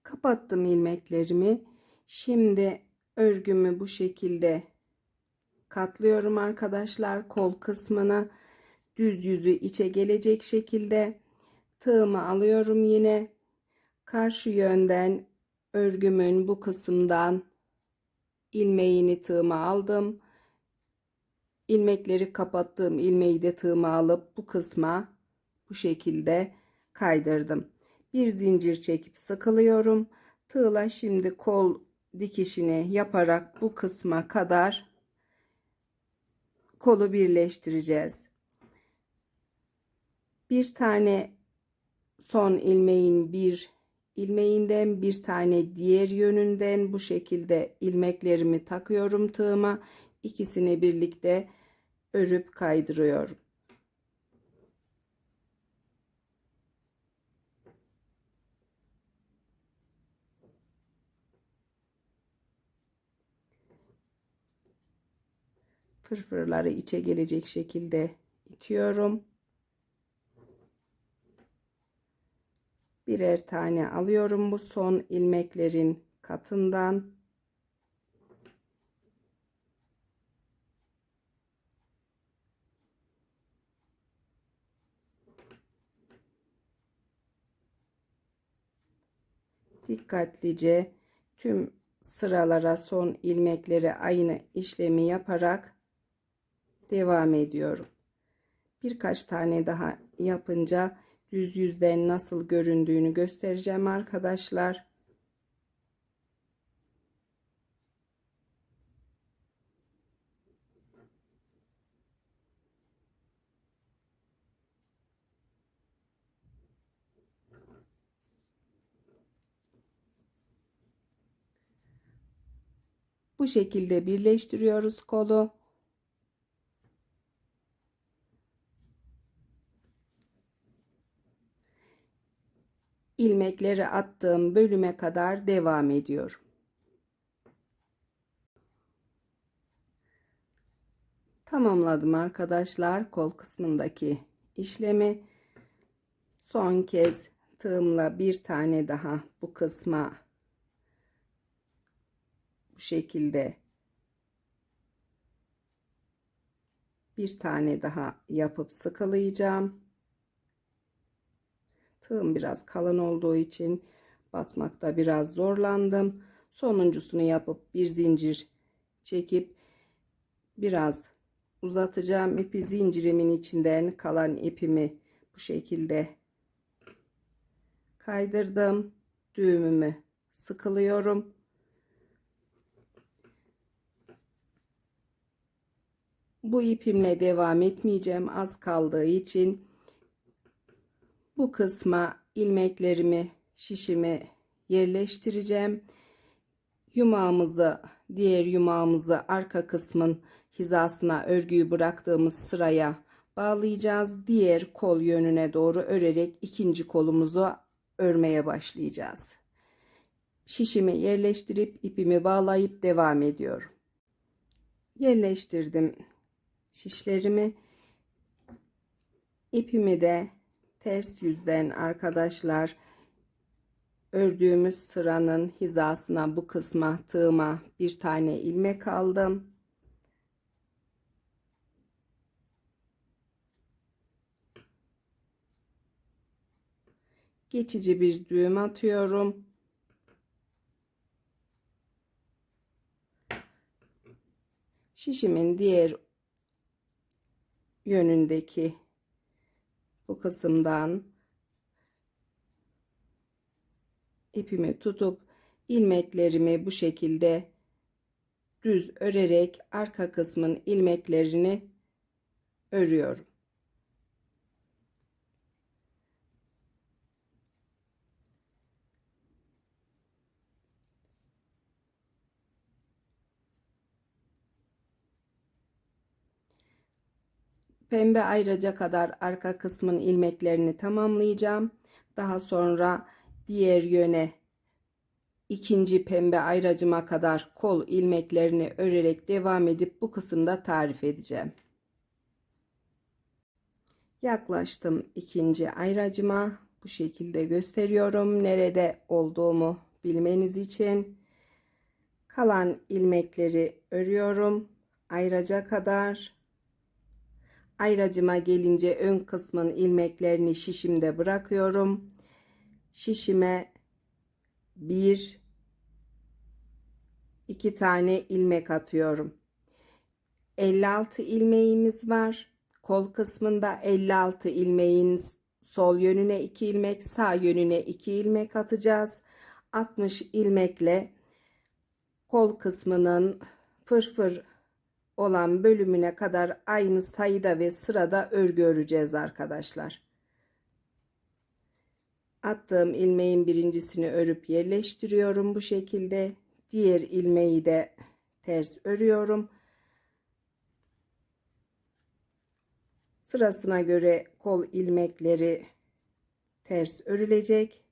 Kapattım ilmeklerimi. Şimdi örgümü bu şekilde katlıyorum arkadaşlar. Kol kısmına düz yüzü içe gelecek şekilde tığımı alıyorum yine. Karşı yönden örgümün bu kısımdan ilmeğini tığıma aldım. İlmekleri kapattığım ilmeği de tığıma alıp bu kısma bu şekilde kaydırdım. Bir zincir çekip sıkılıyorum. Tığla şimdi kol dikişini yaparak bu kısma kadar kolu birleştireceğiz. Bir tane son ilmeğin bir ilmeğinden bir tane diğer yönünden bu şekilde ilmeklerimi takıyorum tığıma. İkisini birlikte örüp kaydırıyorum. Fırfırları içe gelecek şekilde itiyorum. Birer tane alıyorum bu son ilmeklerin katından. Dikkatlice tüm sıralara son ilmekleri aynı işlemi yaparak devam ediyorum. Birkaç tane daha yapınca düz yüzden nasıl göründüğünü göstereceğim arkadaşlar. Bu şekilde birleştiriyoruz kolu. İlmekleri attığım bölüme kadar devam ediyorum. Tamamladım arkadaşlar kol kısmındaki işlemi. Son kez tığımla bir tane daha bu kısma bu şekilde bir tane daha yapıp sıkılayacağım. Tığım biraz kalın olduğu için batmakta biraz zorlandım. Sonuncusunu yapıp bir zincir çekip biraz uzatacağım ipi. Zincirimin içinden kalan ipimi bu şekilde kaydırdım. Düğümümü sıkılıyorum. Bu ipimle devam etmeyeceğim az kaldığı için bu kısma ilmeklerimi, şişimi yerleştireceğim. Yumağımızı, diğer yumağımızı arka kısmın hizasına örgüyü bıraktığımız sıraya bağlayacağız. Diğer kol yönüne doğru örerek ikinci kolumuzu örmeye başlayacağız. Şişimi yerleştirip ipimi bağlayıp devam ediyorum. Yerleştirdim şişlerimi. İpimi de ters yüzden arkadaşlar ördüğümüz sıranın hizasına bu kısma tığıma bir tane ilmek aldım. Geçici bir düğüm atıyorum. Şişimin diğer yönündeki bu kısımdan ipimi tutup ilmeklerimi bu şekilde düz örerek arka kısmın ilmeklerini örüyorum. Pembe ayraca kadar arka kısmın ilmeklerini tamamlayacağım. Daha sonra diğer yöne ikinci pembe ayracıma kadar kol ilmeklerini örerek devam edip bu kısımda tarif edeceğim. Yaklaştım ikinci ayracıma. Bu şekilde gösteriyorum. Nerede olduğumu bilmeniz için. Kalan ilmekleri örüyorum. Ayraca kadar. Ayracıma gelince ön kısmın ilmeklerini şişimde bırakıyorum. Şişime 1 2 tane ilmek atıyorum. 56 ilmeğimiz var. Kol kısmında 56 ilmeğin sol yönüne 2 ilmek, sağ yönüne 2 ilmek atacağız. 60 ilmekle kol kısmının fırfır olan bölümüne kadar aynı sayıda ve sırada örgü öreceğiz arkadaşlar. Attığım ilmeğin birincisini örüp yerleştiriyorum bu şekilde. Diğer ilmeği de ters örüyorum. Sırasına göre kol ilmekleri ters örülecek.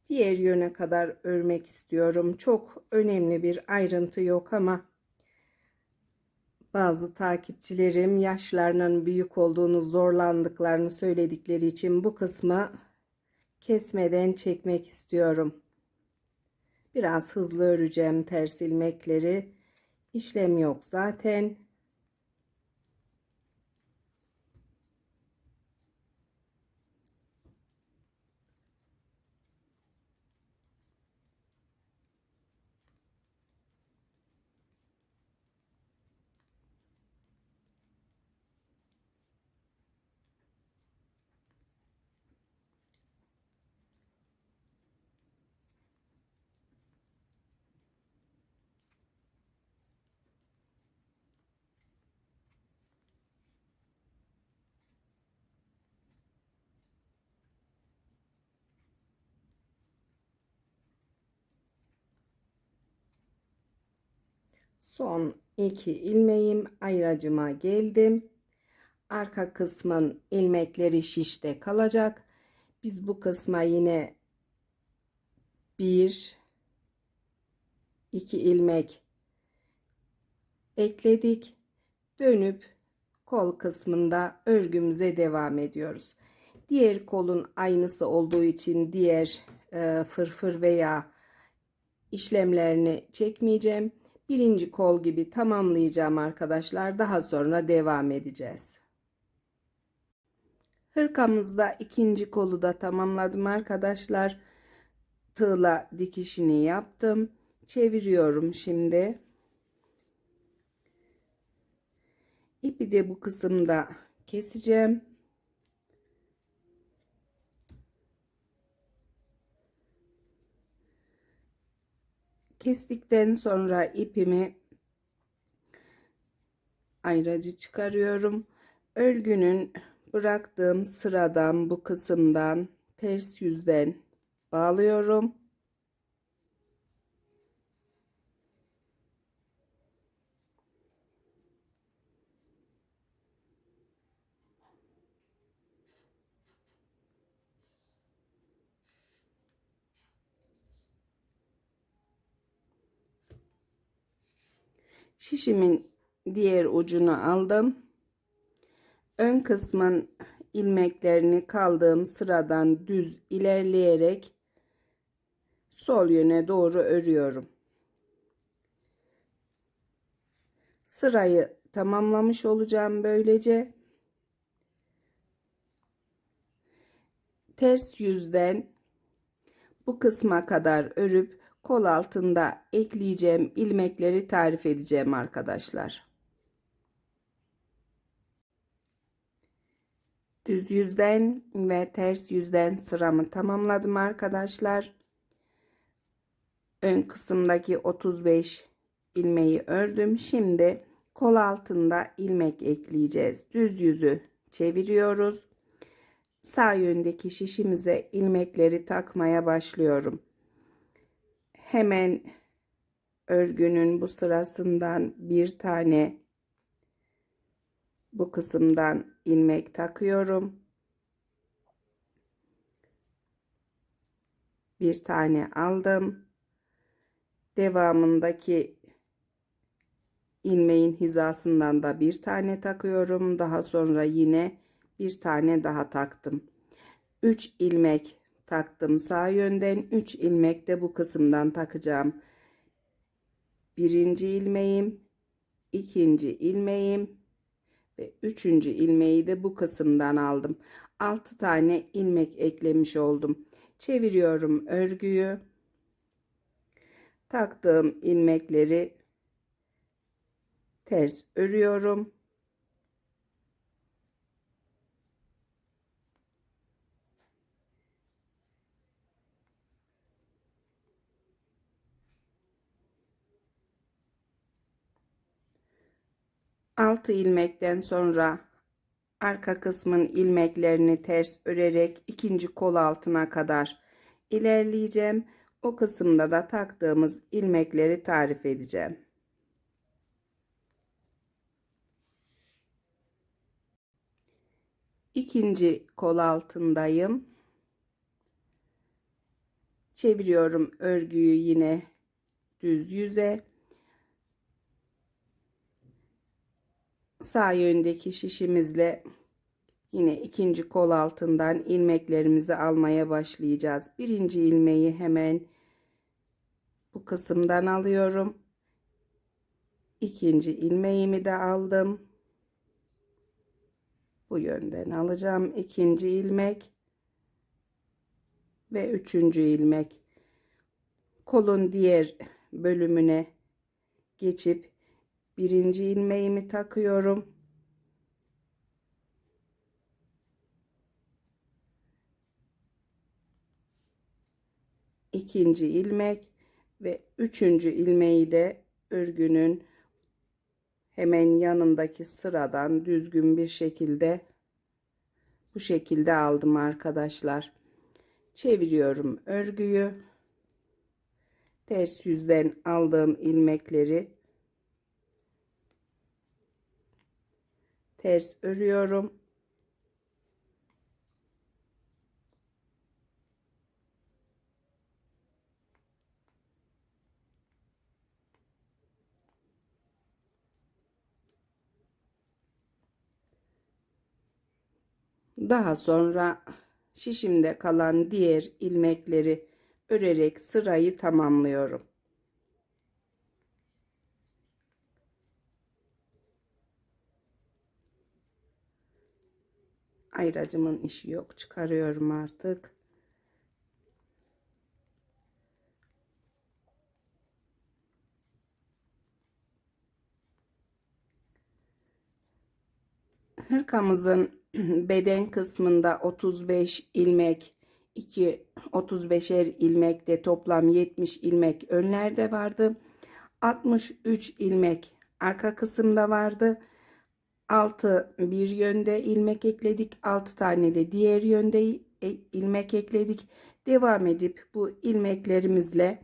Diğer yöne kadar örmek istiyorum. Çok önemli bir ayrıntı yok ama bazı takipçilerim yaşlarının büyük olduğunu, zorlandıklarını söyledikleri için bu kısmı kesmeden çekmek istiyorum. Biraz hızlı öreceğim ters ilmekleri. İşlem yok zaten. Son 2 ilmeğim ayracıma geldim. Arka kısmın ilmekleri şişte kalacak. Biz bu kısma yine 1 2 ilmek ekledik. Dönüp kol kısmında örgümüze devam ediyoruz. Diğer kolun aynısı olduğu için diğer fırfır veya işlemlerini çekmeyeceğim. Birinci kol gibi tamamlayacağım arkadaşlar. Daha sonra devam edeceğiz. Hırkamızda ikinci kolu da tamamladım arkadaşlar. Tığla dikişini yaptım. Çeviriyorum şimdi. İpi de bu kısımda keseceğim. Kestikten sonra ipimi ayracı çıkarıyorum. Örgünün bıraktığım sıradan bu kısımdan ters yüzden bağlıyorum. Şişimin diğer ucunu aldım. Ön kısmın ilmeklerini kaldığım sıradan düz ilerleyerek sol yöne doğru örüyorum. Sırayı tamamlamış olacağım böylece. Ters yüzden bu kısma kadar örüp kol altında ekleyeceğim ilmekleri tarif edeceğim arkadaşlar. Düz yüzden ve ters yüzden sıramı tamamladım arkadaşlar. Ön kısımdaki 35 ilmeği ördüm. Şimdi kol altında ilmek ekleyeceğiz. Düz yüzü çeviriyoruz. Sağ yöndeki şişimize ilmekleri takmaya başlıyorum. Hemen örgünün bu sırasından bir tane bu kısımdan ilmek takıyorum. Bir tane aldım. Devamındaki ilmeğin hizasından da bir tane takıyorum. Daha sonra yine bir tane daha taktım. 3 ilmek taktım sağ yönden. 3 ilmek de bu kısımdan takacağım. Birinci ilmeğim, ikinci ilmeğim ve üçüncü ilmeği de bu kısımdan aldım. 6 tane ilmek eklemiş oldum. Çeviriyorum örgüyü. Taktığım ilmekleri ters örüyorum. Altı ilmekten sonra arka kısmın ilmeklerini ters örerek ikinci kol altına kadar ilerleyeceğim. O kısımda da taktığımız ilmekleri tarif edeceğim. İkinci kol altındayım. Çeviriyorum örgüyü yine düz yüze. Sağ yöndeki şişimizle yine ikinci kol altından ilmeklerimizi almaya başlayacağız. Birinci ilmeği hemen bu kısımdan alıyorum. İkinci ilmeğimi de aldım. Bu yönden alacağım. İkinci ilmek ve üçüncü ilmek. Kolun diğer bölümüne geçip birinci ilmeğimi takıyorum. İkinci ilmek ve üçüncü ilmeği de örgünün hemen yanındaki sıradan düzgün bir şekilde bu şekilde aldım arkadaşlar. Çeviriyorum örgüyü. Ters yüzden aldığım ilmekleri ters örüyorum. Daha sonra şişimde kalan diğer ilmekleri örerek sırayı tamamlıyorum. Ayracımın işi yok. Çıkarıyorum artık. Hırkamızın beden kısmında 35 ilmek, 35'er ilmek de toplam 70 ilmek önlerde vardı. 63 ilmek arka kısımda vardı. 6 bir yönde ilmek ekledik. 6 tane de diğer yönde ilmek ekledik. Devam edip bu ilmeklerimizle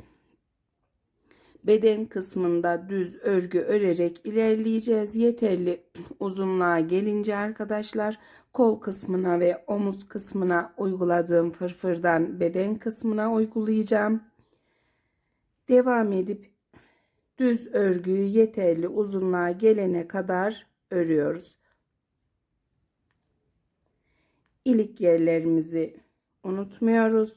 beden kısmında düz örgü örerek ilerleyeceğiz. Yeterli uzunluğa gelince arkadaşlar kol kısmına ve omuz kısmına uyguladığım fırfırdan beden kısmına uygulayacağım. Devam edip düz örgüyü yeterli uzunluğa gelene kadar örüyoruz. İlik yerlerimizi unutmuyoruz.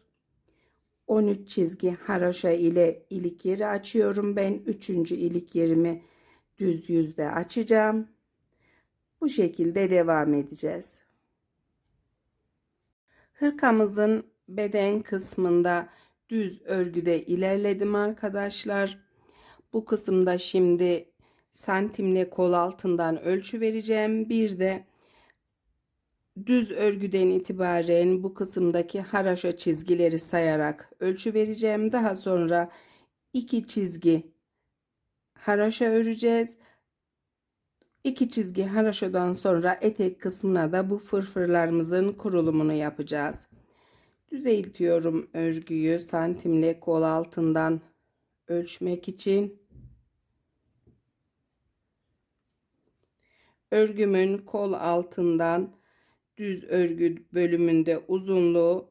13 çizgi haroşa ile ilik yeri açıyorum. Ben 3. ilik yerimi düz yüzde açacağım. Bu şekilde devam edeceğiz. Hırkamızın beden kısmında düz örgüde ilerledim arkadaşlar. Bu kısımda şimdi santimle kol altından ölçü vereceğim. Bir de düz örgüden itibaren bu kısımdaki haroşa çizgileri sayarak ölçü vereceğim. Daha sonra 2 çizgi haroşa öreceğiz. 2 çizgi haroşadan sonra etek kısmına da bu fırfırlarımızın kurulumunu yapacağız. Düzeltiyorum örgüyü santimle kol altından ölçmek için. Örgümün kol altından düz örgü bölümünde uzunluğu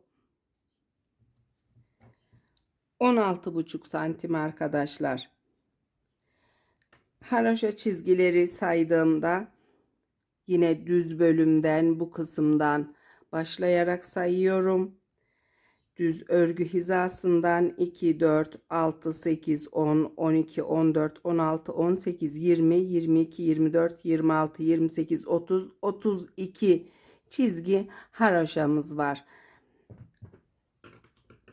16,5 santim arkadaşlar. Haroşa çizgileri saydığımda yine düz bölümden bu kısımdan başlayarak sayıyorum. Düz örgü hizasından 2, 4, 6, 8, 10, 12, 14, 16, 18, 20, 22, 24, 26, 28, 30, 32 çizgi haroşamız var.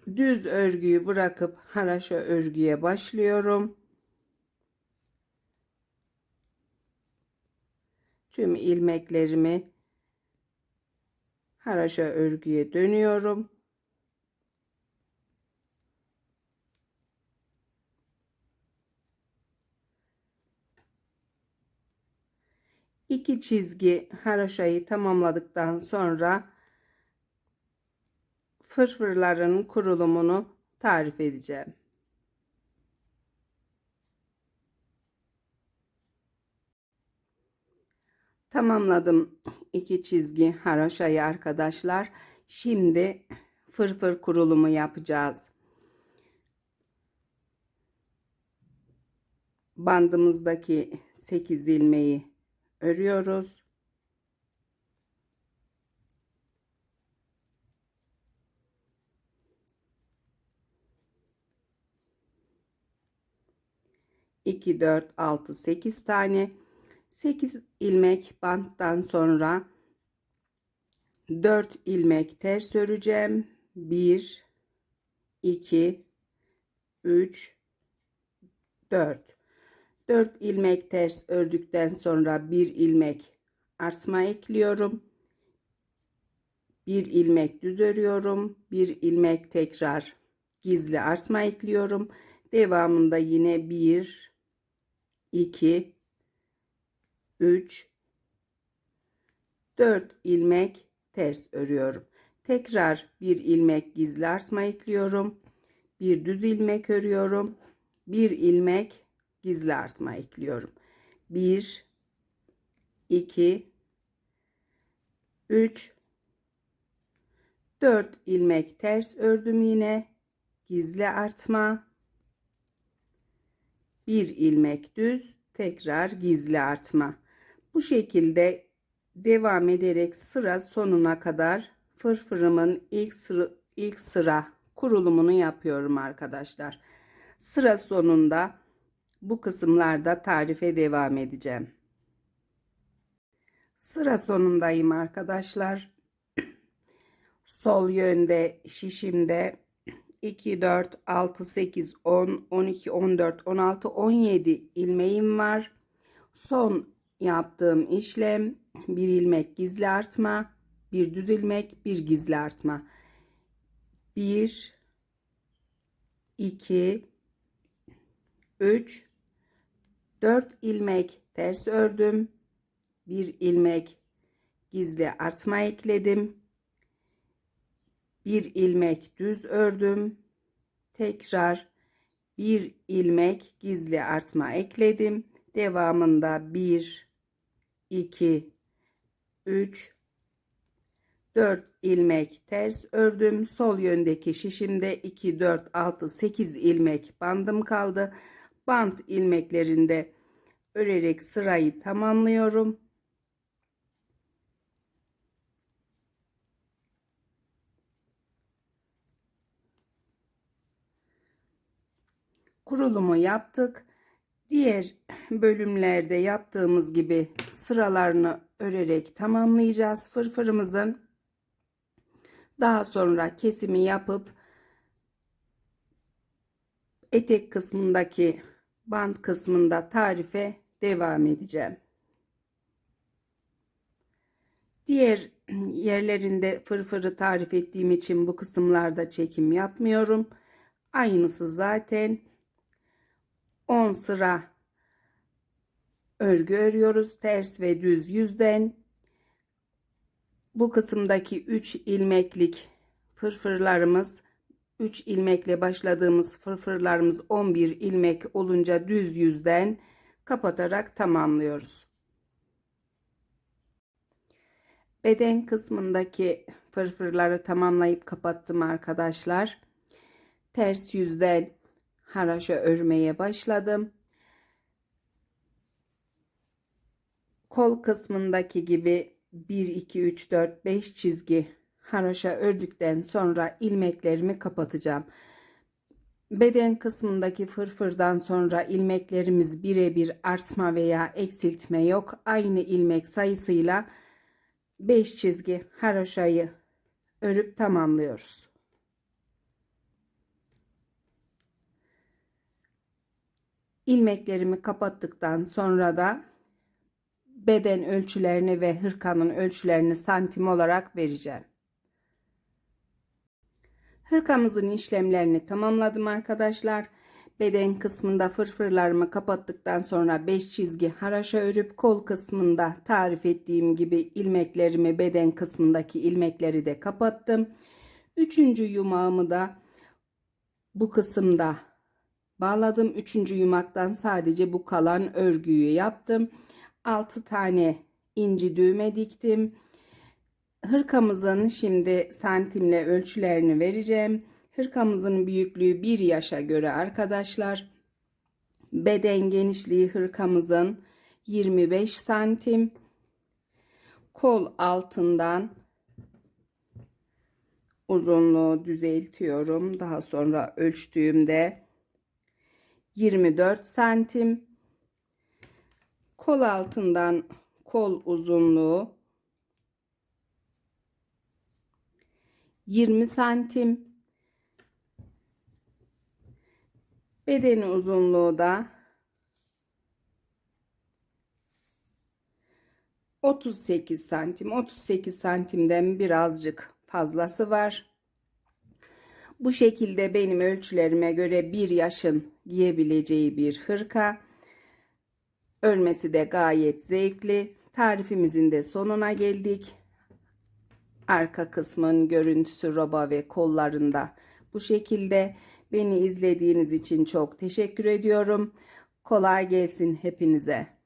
Düz örgüyü bırakıp haraşo örgüye başlıyorum. Tüm ilmeklerimi haraşo örgüye dönüyorum. İki çizgi haraşayı tamamladıktan sonra fırfırların kurulumunu tarif edeceğim. Tamamladım iki çizgi haraşayı arkadaşlar. Şimdi fırfır kurulumu yapacağız. Bandımızdaki 8 ilmeği örüyoruz. İki, 4, 6, 8 tane. 8 ilmek banttan sonra 4 ilmek ters öreceğim. 1, 2, 3, 4. 4 ilmek ters ördükten sonra 1 ilmek artma ekliyorum. 1 ilmek düz örüyorum. 1 ilmek tekrar gizli artma ekliyorum. Devamında yine 1, 2, 3, 4 ilmek ters örüyorum. Tekrar 1 ilmek gizli artma ekliyorum. 1 düz ilmek örüyorum. 1 ilmek gizli artma ekliyorum. 1, 2, 3, 4 ilmek ters ördüm yine. Gizli artma. 1 ilmek düz, tekrar gizli artma. Bu şekilde devam ederek sıra sonuna kadar fırfırımın ilk sıra kurulumunu yapıyorum arkadaşlar. Sıra sonunda bu kısımlarda tarife devam edeceğim. Sıra sonundayım arkadaşlar. Sol yönde şişimde 2, 4, 6, 8, 10, 12, 14, 16, 17 ilmeğim var. Son yaptığım işlem bir ilmek gizli artma, bir düz ilmek, bir gizli artma. 1, 2, 3, 4 ilmek ters ördüm. Bir ilmek gizli artma ekledim. Bir ilmek düz ördüm. Tekrar bir ilmek gizli artma ekledim. Devamında 1, 2, 3, 4 ilmek ters ördüm. Sol yöndeki şişimde 2, 4, 6, 8 ilmek bandım kaldı. Bant ilmeklerinde örerek sırayı tamamlıyorum. Kurulumu yaptık. Diğer bölümlerde yaptığımız gibi sıralarını örerek tamamlayacağız fırfırımızın. Daha sonra kesimi yapıp etek kısmındaki bant kısmında tarife devam edeceğim. Diğer yerlerinde fırfırı tarif ettiğim için bu kısımlarda çekim yapmıyorum. Aynısı zaten 10 sıra örgü örüyoruz. Ters ve düz yüzden. Bu kısımdaki 3 ilmeklik fırfırlarımız 3 ilmekle başladığımız fırfırlarımız 11 ilmek olunca düz yüzden kapatarak tamamlıyoruz. Beden kısmındaki fırfırları tamamlayıp kapattım arkadaşlar. Ters yüzden haraşo örmeye başladım. Kol kısmındaki gibi 1, 2, 3, 4, 5 çizgi haraşo ördükten sonra ilmeklerimi kapatacağım. Beden kısmındaki fırfırdan sonra ilmeklerimiz birebir artma veya eksiltme yok. Aynı ilmek sayısıyla 5 çizgi haraşayı örüp tamamlıyoruz. ilmeklerimi kapattıktan sonra da beden ölçülerini ve hırkanın ölçülerini santim olarak vereceğim. Hırkamızın işlemlerini tamamladım arkadaşlar. Beden kısmında fırfırlarımı kapattıktan sonra 5 çizgi haraşo örüp kol kısmında tarif ettiğim gibi ilmeklerimi, beden kısmındaki ilmekleri de kapattım. Üçüncü yumağımı da bu kısımda bağladım. Üçüncü yumaktan sadece bu kalan örgüyü yaptım. 6 tane inci düğme diktim. Hırkamızın şimdi santimle ölçülerini vereceğim. Hırkamızın büyüklüğü 1 yaşa göre arkadaşlar. Beden genişliği hırkamızın 25 santim. Kol altından uzunluğu düzeltiyorum. Daha sonra ölçtüğümde 24 santim. Kol altından kol uzunluğu 20 santim. Beden uzunluğu da 38 santim. 38 santimden birazcık fazlası var. Bu şekilde benim ölçülerime göre 1 yaşın giyebileceği bir hırka. Örmesi de gayet zevkli. Tarifimizin de sonuna geldik. Arka kısmın görüntüsü roba ve kollarında bu şekilde. Beni izlediğiniz için çok teşekkür ediyorum. Kolay gelsin hepinize.